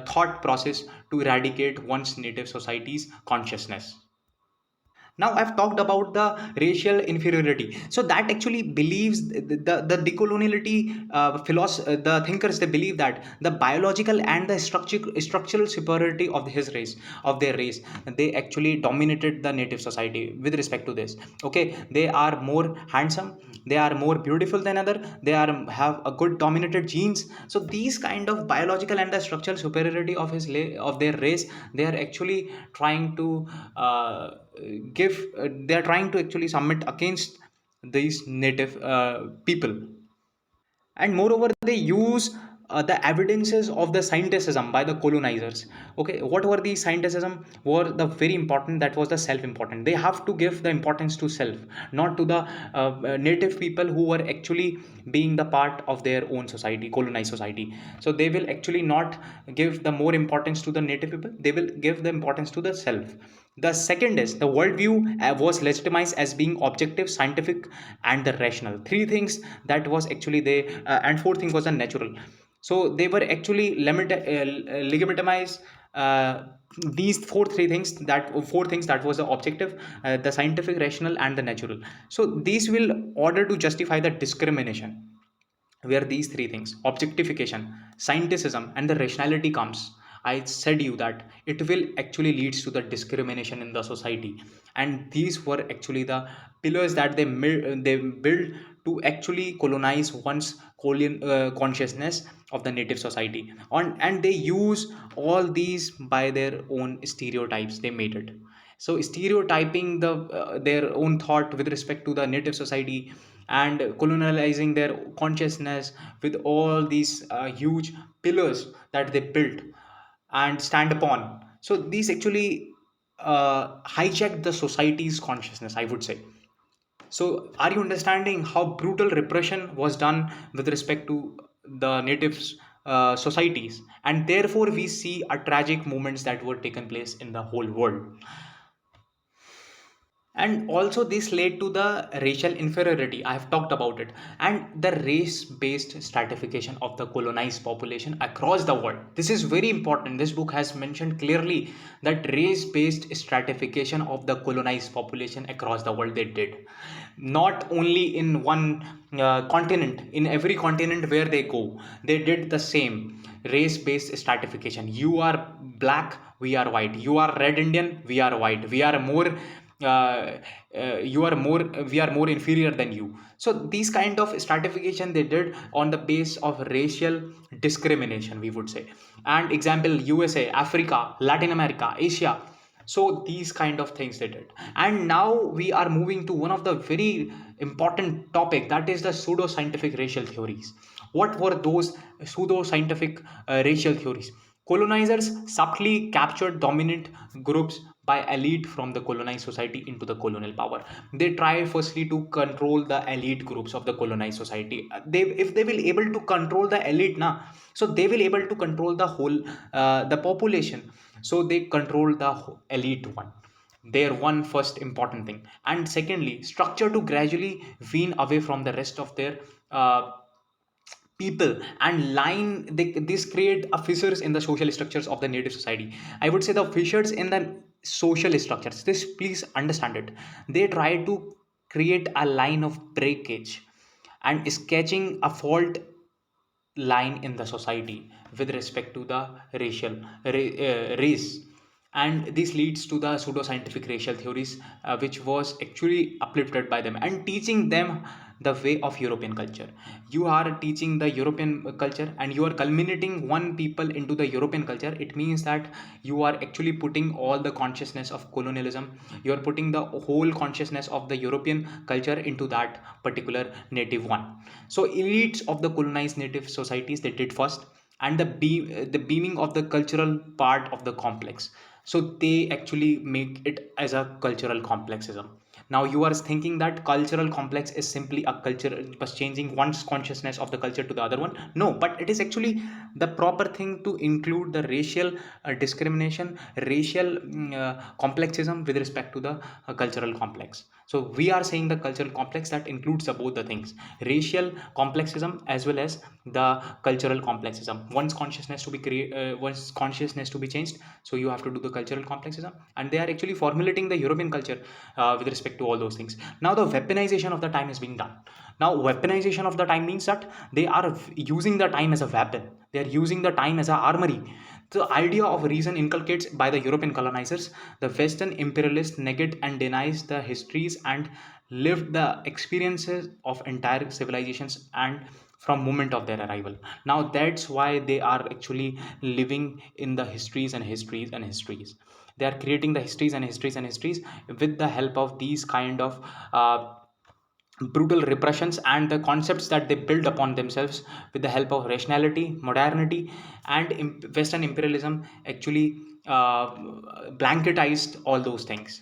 thought process to eradicate one's native society's consciousness. Now I've talked about the racial inferiority. So that actually believes the decoloniality the thinkers, they believe that the biological and the structural superiority of his race, of their race, they actually dominated the native society with respect to this. Okay, they are more handsome, they are more beautiful than other, they are have a good dominated genes. So these kind of biological and the structural superiority of of their race, they are actually trying to they are trying to actually submit against these native people. And moreover, they use the evidences of the scienticism by the colonizers. Okay, what were the scienticism? Were the very important, that was the self important. They have to give the importance to self, not to the native people who were actually being the part of their own society, colonized society. So they will actually not give the more importance to the native people, they will give the importance to the self. The second is the worldview was legitimized as being objective, scientific, and the rational. Three things that was actually they, and fourth thing was the natural. So they were actually legitimized these three things, that four things, that was the objective, the scientific, rational, and the natural. So these will order to justify the discrimination, where these three things, objectification, scienticism, and the rationality comes. I said you that it will actually leads to the discrimination in the society. And these were actually the pillars that they build to actually colonize one's consciousness of the native society on. And they use all these by their own stereotypes, they made it. So stereotyping their own thought with respect to the native society, and colonializing their consciousness with all these huge pillars that they built and stand upon. So these actually hijacked the society's consciousness, I would say. So are you understanding how brutal repression was done with respect to the natives societies? And therefore we see a tragic movements that were taken place in the whole world. And also this led to the racial inferiority, I have talked about it, and the race based stratification of the colonized population across the world. This is very important. This book has mentioned clearly that race based stratification of the colonized population across the world they did, not only in one continent, in every continent where they go, they did the same race based stratification. You are black, we are white. You are red Indian, we are white. We are more you are more we are more inferior than you. So these kind of stratification they did on the base of racial discrimination, we would say. And example, USA, Africa, Latin America, Asia. So these kind of things they did. And now we are moving to one of the very important topic, that is the pseudo scientific racial theories. What were those pseudo scientific racial theories? Colonizers subtly captured dominant groups by elite from the colonized society into the colonial power. They try firstly to control the elite groups of the colonized society. They, if they will able to control the elite now, so they will able to control the whole the population. So they control the elite one, their one first important thing. And secondly, structure to gradually wean away from the rest of their people and line. This create a fissures in the social structures of the native society. I would say the fissures in the social structures, this please understand it. They try to create a line of breakage and sketching a fault line in the society with respect to the race. And this leads to the pseudoscientific racial theories, which was actually uplifted by them and teaching them the way of European culture. You are teaching the European culture and you are culminating one people into the European culture. It means that you are actually putting all the consciousness of colonialism, you are putting the whole consciousness of the European culture into that particular native one. So elites of the colonized native societies they did first, and the beaming of the cultural part of the complex. So they actually make it as a cultural complexism. Now you are thinking that cultural complex is simply a culture just changing one's consciousness of the culture to the other one. No, but it is actually the proper thing to include the racial discrimination, racial complexism with respect to the cultural complex. So we are saying the cultural complex that includes both the things, racial complexism as well as the cultural complexism. Once consciousness to be changed, so you have to do the cultural complexism, and they are actually formulating the European culture with respect to all those things. Now the weaponization of the time is being done. Now weaponization of the time means that they are using the time as a weapon, they are using the time as an armory. The idea of reason inculcates by the European colonizers, the Western imperialists negate and denies the histories and lived the experiences of entire civilizations and from moment of their arrival. Now that's why they are actually living in the histories and histories and histories. They are creating the histories and histories and histories with the help of these kind of brutal repressions and the concepts that they build upon themselves with the help of rationality, modernity, and Western imperialism actually blanketized all those things.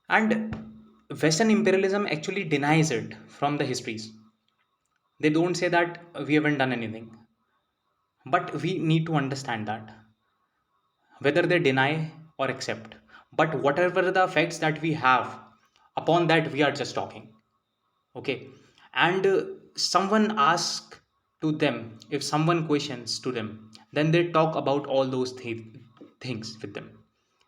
And Western imperialism actually denies it from the histories. They don't say that we haven't done anything, but we need to understand that whether they deny or accept. But whatever the facts that we have, upon that we are just talking. Okay. And someone asks to them, if someone questions to them, then they talk about all those things with them.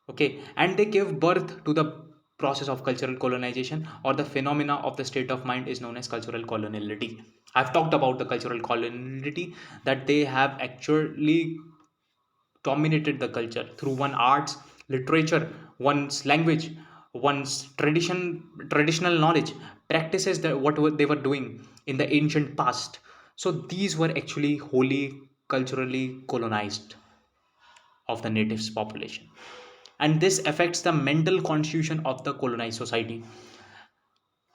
Okay. And they give birth to the process of cultural colonization, or the phenomena of the state of mind is known as cultural coloniality. I've talked about the cultural coloniality, that they have actually dominated the culture through one arts, literature, one's language, one's traditional knowledge, practices, that they were doing in the ancient past. So these were actually wholly culturally colonized of the natives population, and this affects the mental constitution of the colonized society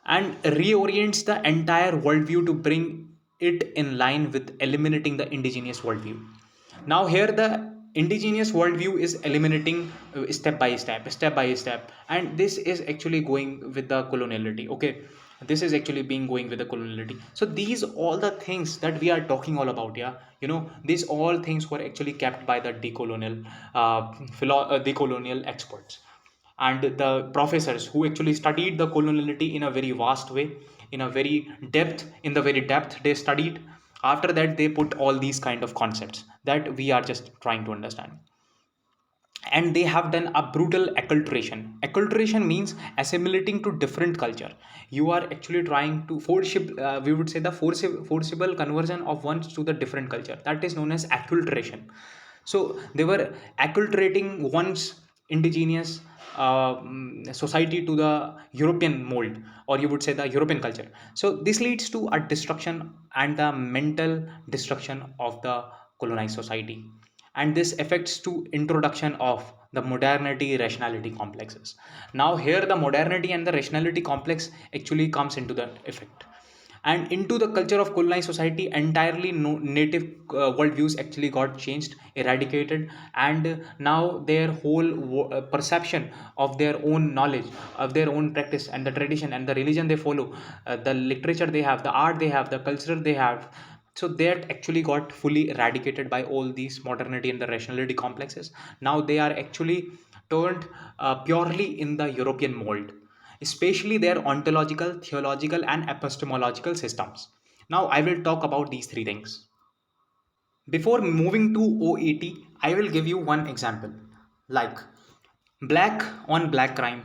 and reorients the entire worldview to bring it in line with eliminating the indigenous worldview. Now, here the indigenous worldview is eliminating step by step, and this is actually going with the coloniality. Okay, this is actually being going with the coloniality. So these all the things that we are talking all about, yeah, these all things were actually kept by the decolonial experts and the professors who actually studied the coloniality in a very vast way, in the very depth they studied. After that they put all these kind of concepts that we are just trying to understand, and they have done a brutal acculturation means assimilating to different culture. You are actually trying to we would say the forcible conversion of one to the different culture, that is known as acculturation. So they were acculturating one's indigenous society to the European mold, or you would say the European culture. So this leads to a destruction and the mental destruction of the colonized society, and this affects to introduction of the modernity rationality complexes. Now here the modernity and the rationality complex actually comes into the effect, and into the culture of colonized society entirely native worldviews actually got changed, eradicated, and now their whole perception of their own knowledge, of their own practice and the tradition and the religion they follow, the literature they have, the art they have, the culture they have, so that actually got fully eradicated by all these modernity and the rationality complexes. Now they are actually turned purely in the European mold, especially their ontological, theological, and epistemological systems. Now, I will talk about these three things. Before moving to OET, I will give you one example, like black on black crime.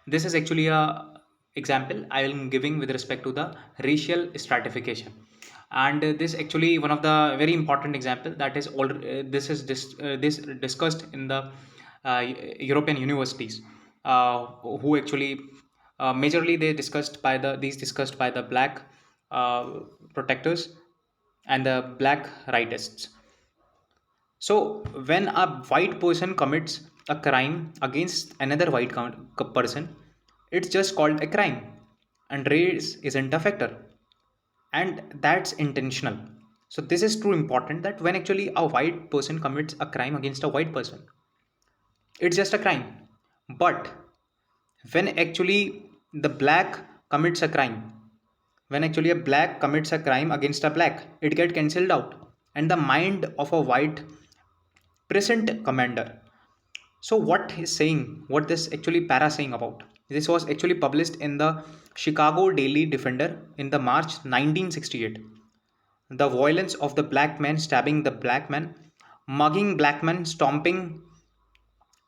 This is actually a example I am giving with respect to the racial stratification, and this actually one of the very important example that is all this discussed in the European universities, who actually majorly they discussed by discussed by the black uh, protectors and the black rightists. So, when a white person commits a crime against another person, it's just called a crime, and race isn't a factor, and that's intentional. So, this is true important that when actually a white person commits a crime against a white person, it's just a crime. But when actually the black commits a crime, when actually a black commits a crime against a black, it get cancelled out, and the mind of a white present commander. So what he's saying, what this actually para saying about? This was actually published in the Chicago Daily Defender in the March 1968. The violence of the black man stabbing the black man, mugging black man, stomping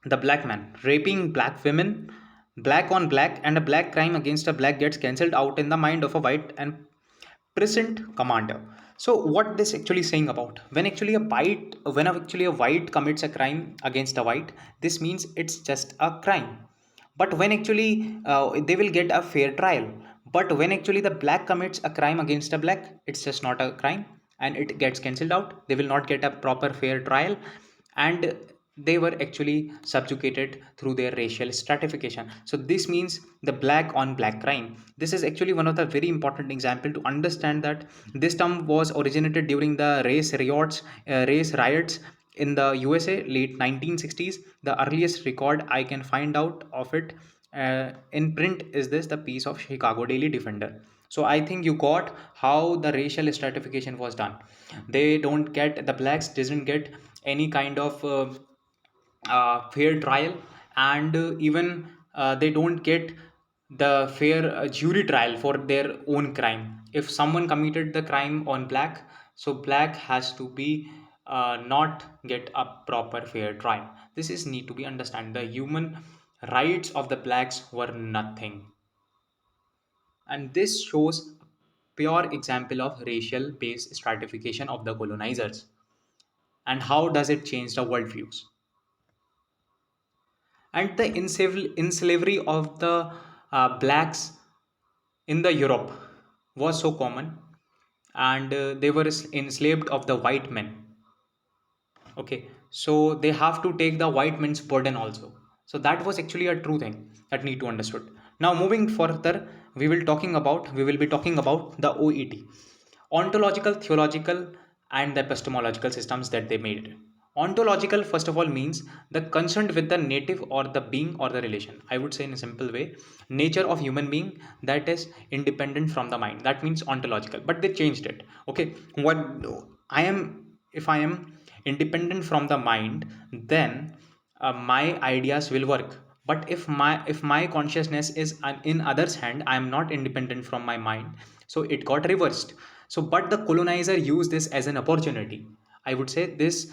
the black man, raping black women, black on black, and a black crime against a black gets cancelled out in the mind of a white and present commander. So what this actually saying about, when actually a white commits a crime against a white, this means it's just a crime. But when actually they will get a fair trial. But when actually the black commits a crime against a black, it's just not a crime and it gets cancelled out. They will not get a proper fair trial, and they were actually subjugated through their racial stratification. So this means the black on black crime. This is actually one of the very important example to understand that this term was originated during the race riots in the USA late 1960s. The earliest record I can find out of it in print is this, the piece of Chicago Daily Defender. So I think you got how the racial stratification was done. The blacks didn't get any kind of fair trial, and even they don't get the fair jury trial for their own crime. If someone committed the crime on black, so black has to be not get a proper fair trial. This is need to be understand. The human rights of the blacks were nothing, and this shows pure example of racial based stratification of the colonizers. And how does it change the worldviews? And the enslavery of the blacks in the Europe was so common, and they were enslaved of the white men. Okay, so they have to take the white man's burden also. So that was actually a true thing that need to understood. Now moving further, we will be talking about the OET, ontological, theological, and the epistemological systems that they made. Ontological, first of all, means the concerned with the native or the being or the relation. I would say in a simple way, nature of human being that is independent from the mind. That means ontological. But they changed it. Okay, what I am, if I am independent from the mind, then my ideas will work. But if my consciousness is in others hand, I am not independent from my mind, so it got reversed. So but the colonizer used this as an opportunity. I would say this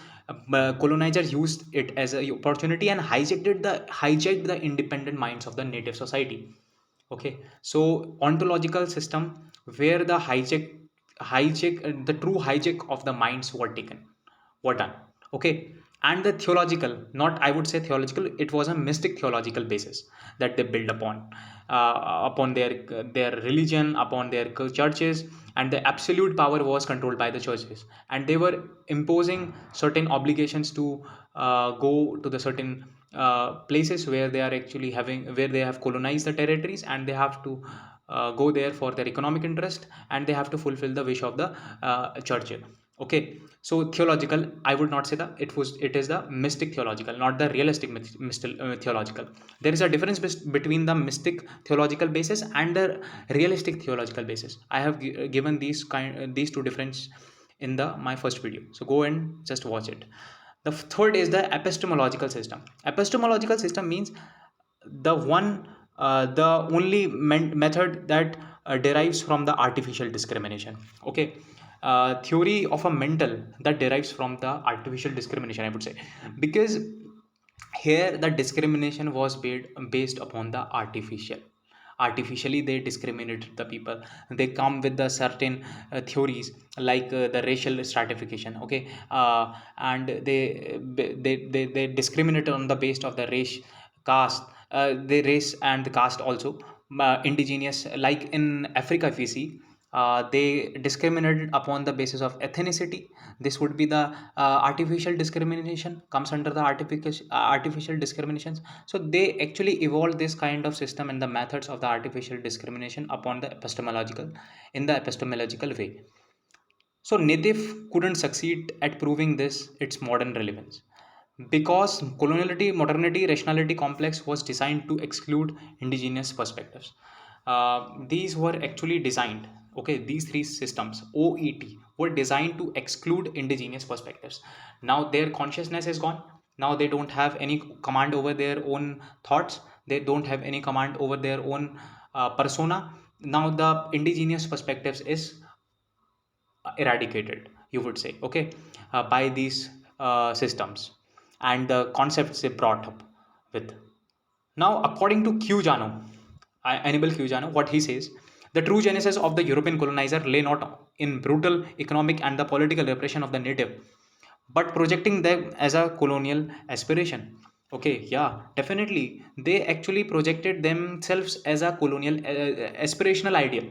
colonizer used it as an opportunity and hijacked the independent minds of the native society. Okay, so ontological system where the the true hijack of the minds were done. Okay, and the theological, not I would say theological, it was a mystic theological basis that they build upon their religion, upon their churches, and the absolute power was controlled by the churches, and they were imposing certain obligations to go to the certain places where they are actually having where they have colonized the territories, and they have to go there for their economic interest, and they have to fulfill the wish of the church. Okay, so theological, I would not say that it is the mystic theological, not the realistic theological. There is a difference between the mystic theological basis and the realistic theological basis. I have given these two difference in the my first video, so go and just watch it. The third is the epistemological system. Epistemological system means the only method that derives from the artificial discrimination. Okay, theory of a mental that derives from the artificial discrimination, I would say, because here the discrimination was based upon the artificially they discriminated the people. They come with the certain theories like the racial stratification. Okay, and they discriminate on the base of the race, caste, the race and the caste also. Indigenous, like in Africa, if we see, they discriminated upon the basis of ethnicity. This would be the artificial discrimination, comes under the artificial discriminations. So they actually evolved this kind of system and the methods of the artificial discrimination upon the epistemological way. So native couldn't succeed at proving this its modern relevance because coloniality, modernity, rationality complex was designed to exclude indigenous perspectives. These were actually designed. Okay, these three systems OET were designed to exclude indigenous perspectives. Now their consciousness is gone. Now they don't have any command over their own thoughts. They don't have any command over their own persona. Now the indigenous perspectives is eradicated, you would say, okay, by these systems and the concepts they brought up with. Now, according to Cujano, Annibal Cujano, what he says, the true genesis of the European colonizer lay not in brutal economic and the political repression of the native, but projecting them as a colonial aspiration. Okay, yeah, definitely. They actually projected themselves as a colonial aspirational ideal.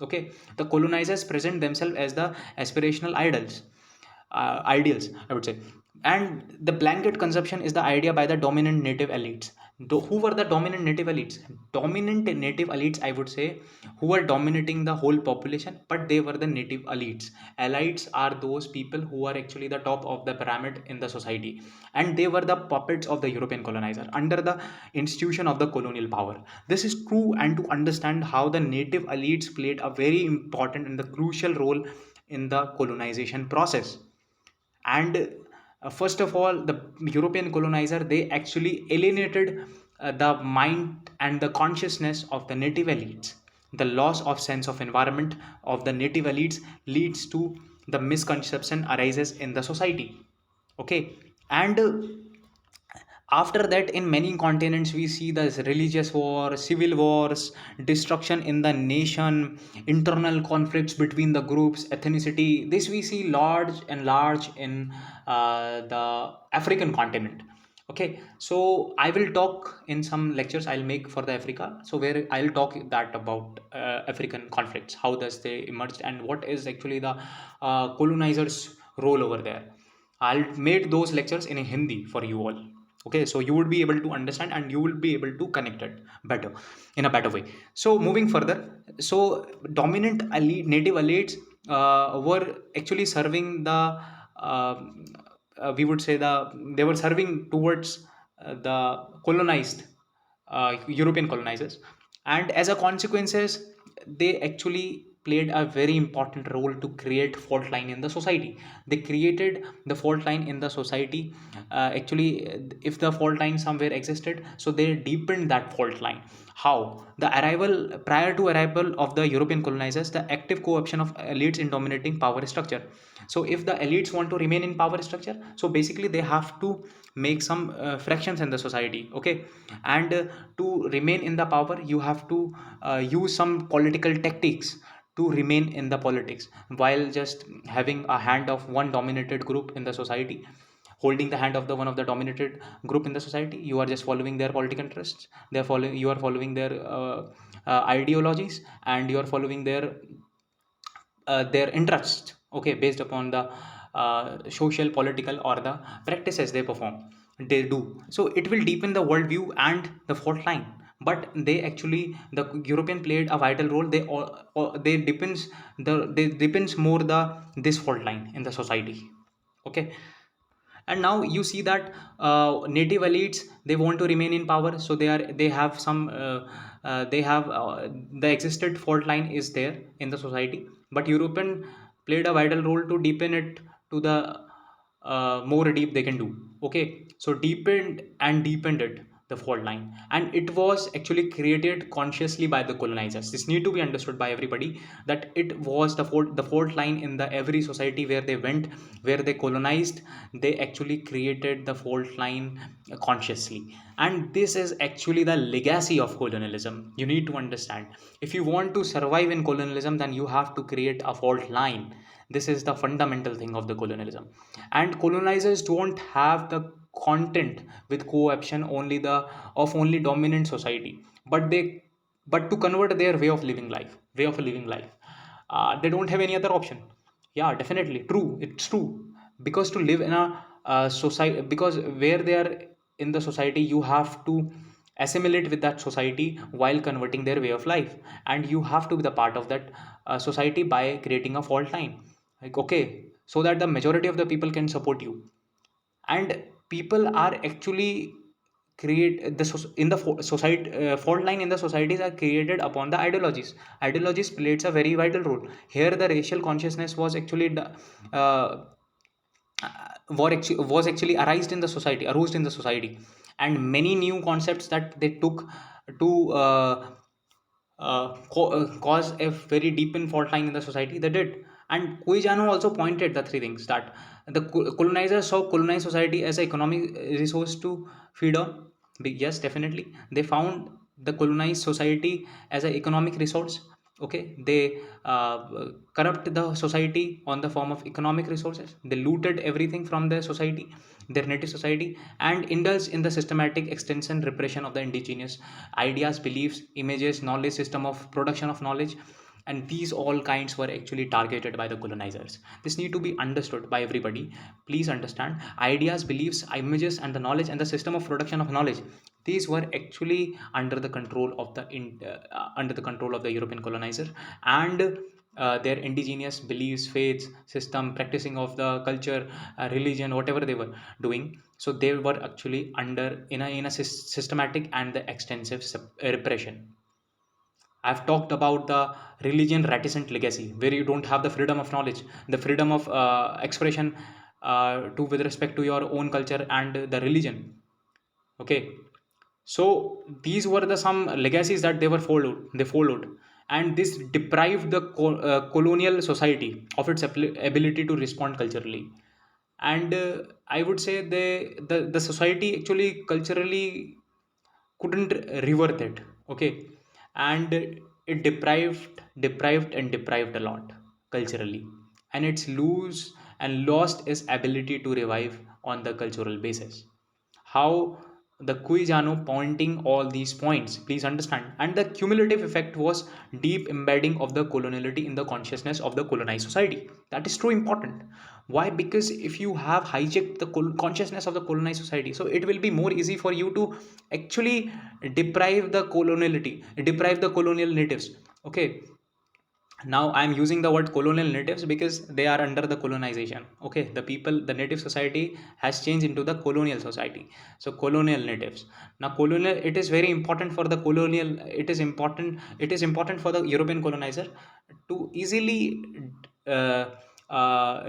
Okay, the colonizers present themselves as the aspirational ideals, I would say. And the blanket conception is the idea by the dominant native elites. Who were the dominant native elites? Dominant native elites, I would say, who were dominating the whole population, but they were the native elites. Elites are those people who are actually the top of the pyramid in the society, and they were the puppets of the European colonizer under the institution of the colonial power. This is true, and to understand how the native elites played a very important and the crucial role in the colonization process. And first of all, the European colonizer, they actually alienated the mind and the consciousness of the native elites. The loss of sense of environment of the native elites leads to the misconception arises in the society. Okay, and after that, in many continents we see this religious war, civil wars, destruction in the nation, internal conflicts between the groups, ethnicity. This we see large in the African continent. Okay, so I will talk in some lectures I'll make for the Africa, so where I'll talk that about African conflicts, how does they emerged, and what is actually the colonizers role over there. I'll made those lectures in a Hindi for you all. Okay, so you would be able to understand and you will be able to connect it better, in a better way. So moving further, so dominant elite, native elites were actually serving the we would say they were serving towards the colonized European colonizers, and as a consequences, they actually played a very important role to create fault line in the society. They created the fault line in the society. Actually, if the fault line somewhere existed, so they deepened that fault line. How? The arrival prior to arrival of the European colonizers, the active co-option of elites in dominating power structure. So if the elites want to remain in power structure, so basically they have to make some fractions in the society. Okay, and to remain in the power, you have to use some political tactics to remain in the politics, while just having a hand of one dominated group in the society, holding the hand of the one of the dominated group in the society. You are just following their political interests, you are following their ideologies, and you are following their interests, okay, based upon the social, political, or the practices they do. So it will deepen the worldview and the fault line. But they actually, the European played a vital role. They depends more the this fault line in the society. Okay, and now you see that native elites, they want to remain in power, so they have some they have the existed fault line is there in the society, but European played a vital role to deepen it to the more deep they can do. Okay, so deepened it the fault line, and it was actually created consciously by the colonizers. This need to be understood by everybody, that it was the fault line in the every society where they went, where they colonized. They actually created the fault line consciously, and this is actually the legacy of colonialism. You need to understand, if you want to survive in colonialism, then you have to create a fault line. This is the fundamental thing of the colonialism. And colonizers don't have the content with co-option only dominant society, but to convert their way of living life. They don't have any other option. Yeah, definitely true, it's true. Because to live in a society, because where they are in the society, you have to assimilate with that society while converting their way of life, and you have to be the part of that society by creating a fault line, like, okay, so that the majority of the people can support you. And people are actually create the in the society, fault line in the societies are created upon the ideologies plays a very vital role here. The racial consciousness was actually uh, was actually arised in the society, arose in the society. and many new concepts that they took to cause a very deep in fault line in the society. They did. And Cuijano also pointed the three things that the colonizers saw colonized society as an economic resource to feed on. Yes, definitely. They found the colonized society as an economic resource. Okay, they corrupt the society on the form of economic resources. They looted everything from their society, their native society, and indulged in the systematic extension repression of the indigenous ideas, beliefs, images, knowledge system of production of knowledge. And these all kinds were actually targeted by the colonizers. This need to be understood by everybody. Please understand, ideas, beliefs, images, and the knowledge and the system of production of knowledge, these were actually under the control of the European colonizer, and their indigenous beliefs, faiths, system, practicing of the culture, religion, whatever they were doing. So they were actually under in a systematic and the extensive repression. I've talked about the religion reticent legacy, where you don't have the freedom of knowledge, the freedom of expression to with respect to your own culture and the religion. Okay, so these were the some legacies that they were followed. They followed, and this deprived the colonial society of its ability to respond culturally. And I would say the society actually culturally couldn't revert it. Okay, and it deprived a lot culturally, and it's lose and lost its ability to revive on the cultural basis. How the Cuijano pointing all these points, please understand, and the cumulative effect was deep embedding of the coloniality in the consciousness of the colonized society. That is true important. Why? Because if you have hijacked the consciousness of the colonized society, so it will be more easy for you to actually deprive the colonial natives. Okay, now I'm using the word colonial natives because they are under the colonization. Okay, the people, the native society has changed into the colonial society. So colonial natives. Now colonial, it is very important for the colonial, it is important for the European colonizer to easily uh,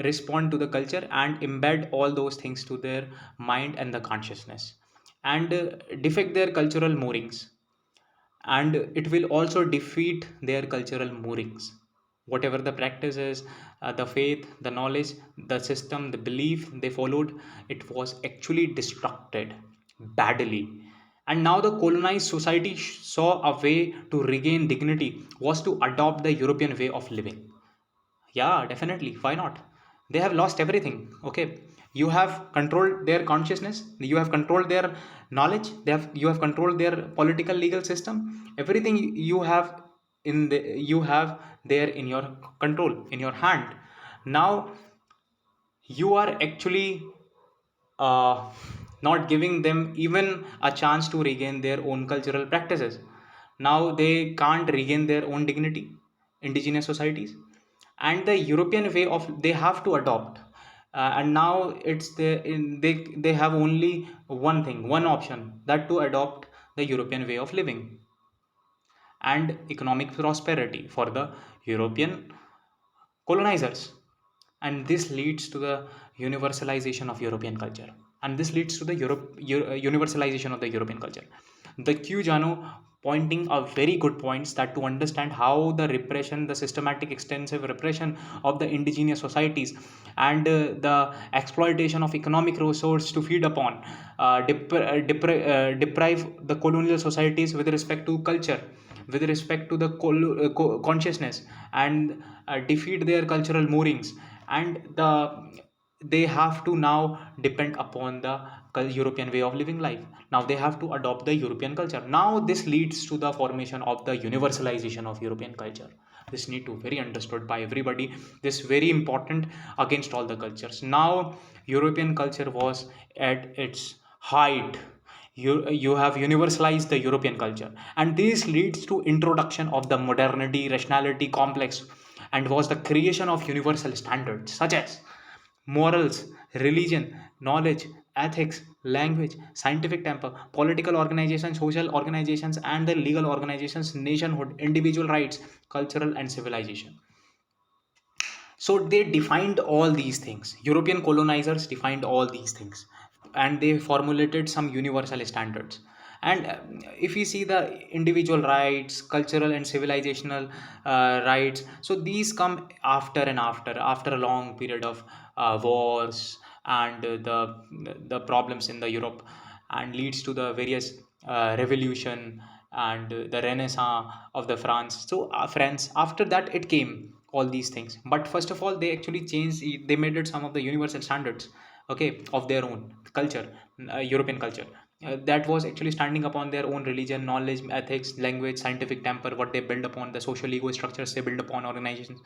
respond to the culture and embed all those things to their mind and the consciousness, and defect their cultural moorings, and it will also defeat their cultural moorings. Whatever the practice is, the faith, the knowledge, the system, the belief they followed, it was actually destructed badly. And now the colonized society saw a way to regain dignity was to adopt the European way of living. Yeah, definitely. Why not? They have lost everything. Okay. You have controlled their consciousness. You have controlled their knowledge. You have controlled their political legal system. Everything you have you have there in your control, in your hand. Now you are actually uh, not giving them even a chance to regain their own cultural practices. Now they can't regain their own dignity, indigenous societies, and the European way of they have to adopt. And now they have only one thing, one option, that to adopt the European way of living and economic prosperity for the European colonizers. And this leads to the universalization of European culture. And this leads to the universalization of the European culture. The Cujano pointing a very good points that to understand how the repression, the systematic extensive repression of the indigenous societies, and the exploitation of economic resource to feed upon, deprive the colonial societies with respect to culture, with respect to the consciousness, and defeat their cultural moorings, and they have to now depend upon the European way of living life. Now they have to adopt the European culture. Now this leads to the formation of the universalization of European culture. This need to very understood by everybody. This very important against all the cultures. Now European culture was at its height. You have universalized the European culture, and this leads to introduction of the modernity, rationality complex, and was the creation of universal standards such as morals, religion, knowledge, ethics, language, scientific temper, political organizations, social organizations, and the legal organizations, nationhood, individual rights, cultural and civilization. So they defined all these things. European colonizers defined all these things. and they formulated some universal standards. And if we see the individual rights, cultural and civilizational rights, so these come after a long period of wars and the problems in the Europe, and leads to the various revolution and the renaissance of the France. So France, after that it came all these things, but first of all they actually changed they made it some of the universal standards, okay, of their own culture, European culture, that was actually standing upon their own religion, knowledge, ethics, language, scientific temper, what they build upon, the social ego structures they build upon organizations.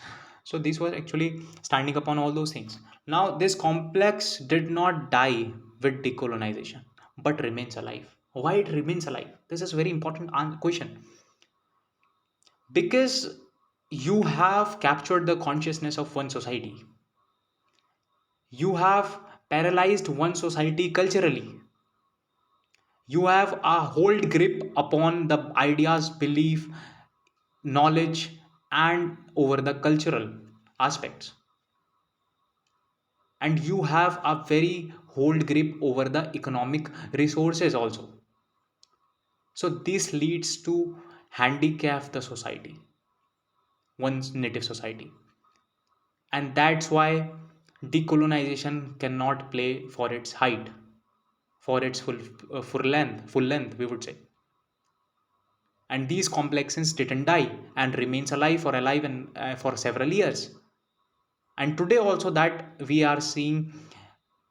So this was actually standing upon all those things. Now this complex did not die with decolonization but remains alive. Why it remains alive? This is very important question. Because you have captured the consciousness of one society, you have paralyzed one society culturally, you have a hold grip upon the ideas, belief, knowledge, and over the cultural aspects, and you have a very hold grip over the economic resources also. So this leads to handicap the society, one's native society. And that's why decolonization cannot play for its height, for its full length we would say. And these complexes didn't die and remains alive or alive and for several years. And today also that we are seeing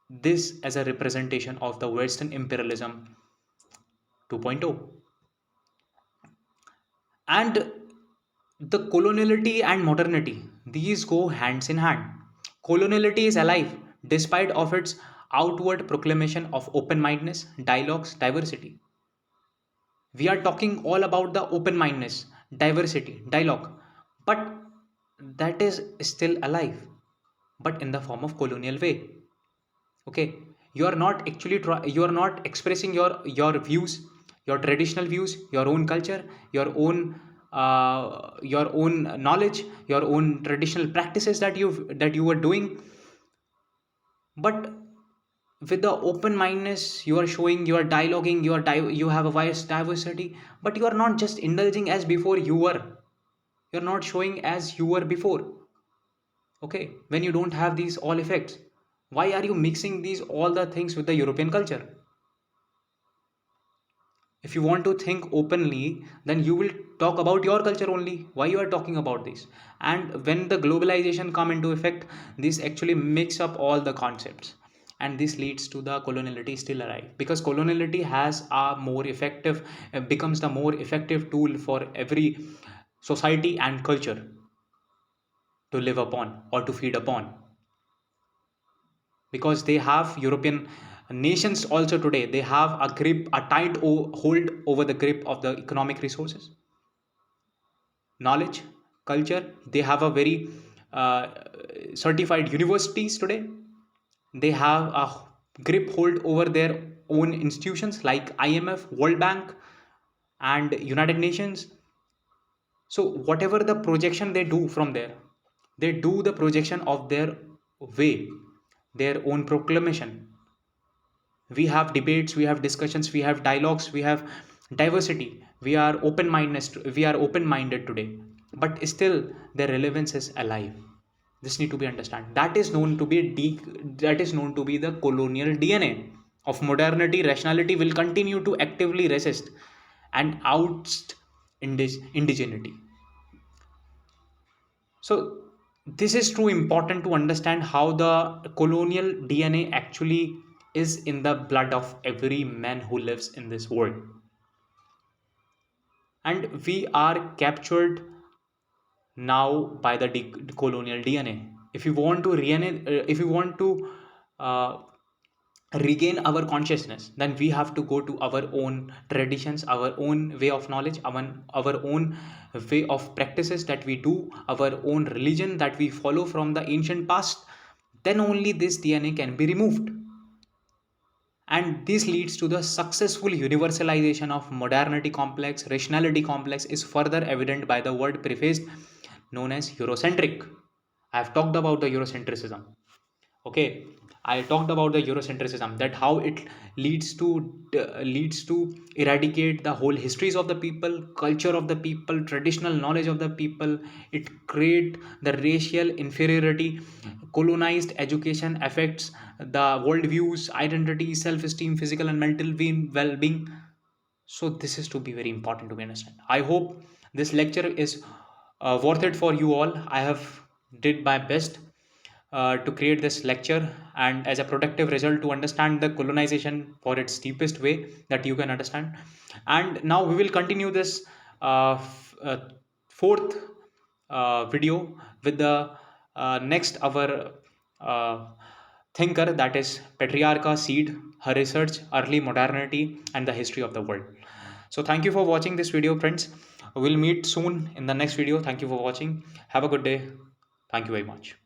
this as a representation of the Western imperialism 2.0. And the coloniality and modernity, these go hands in hand. Coloniality is alive despite of its outward proclamation of open-mindedness, dialogues, diversity. We are talking all about the open-mindedness, diversity, dialogue, but that is still alive, but in the form of colonial way. Okay, you are not actually you are not expressing your views, your traditional views, your own culture, your own knowledge, your own traditional practices that you were doing. But with the open mindedness you are showing, you are dialoguing, you have a wide diversity, but you are not just indulging as before you were, you're not showing as you were before. Okay, when you don't have these all effects, why are you mixing these all the things with the European culture? If you want to think openly, then you will talk about your culture only. Why you are talking about this? And when the globalization come into effect, this actually mix up all the concepts, and this leads to the coloniality still alive, because coloniality has a more effective becomes the more effective tool for every society and culture to live upon or to feed upon, because they have European nations also today, they have a grip, a tight hold over the grip of the economic resources, knowledge, culture. They have a very uh, certified universities today. They have a grip hold over their own institutions like IMF, World Bank, and United Nations. So whatever the projection they do from there, they do the projection of their way, their own proclamation. We have debates, we have discussions, we have dialogues, we have diversity, we are open minded today, but still their relevance is alive. This need to be understand. That is known to be that is known to be the colonial DNA of modernity. Rationality will continue to actively resist and oust indigeneity. So this is too important to understand how the colonial DNA actually is in the blood of every man who lives in this world. And we are captured now by the colonial DNA. If you want to if you want to uh, regain our consciousness, then we have to go to our own traditions, our own way of knowledge, our own way of practices that we do, our own religion that we follow from the ancient past. Then only this DNA can be removed. And this leads to the successful universalization of modernity complex. Rationality complex is further evident by the word prefaced known as Eurocentric. I have talked about the Eurocentrism. Okay, I talked about the Eurocentrism, that how it leads to eradicate the whole histories of the people, culture of the people, traditional knowledge of the people. It create the racial inferiority. Colonized education affects the worldviews, identity, self-esteem, physical and mental well-being. So this is to be very important to be understand. I hope this lecture is worth it for you all. I have did my best to create this lecture, and as a productive result to understand the colonization for its deepest way that you can understand. And now we will continue this fourth video with the next our uh, thinker, that is Patriarcha Seed, her research, early modernity, and the history of the world. So thank you for watching this video, friends. We'll meet soon in the next video. Thank you for watching. Have a good day. Thank you very much.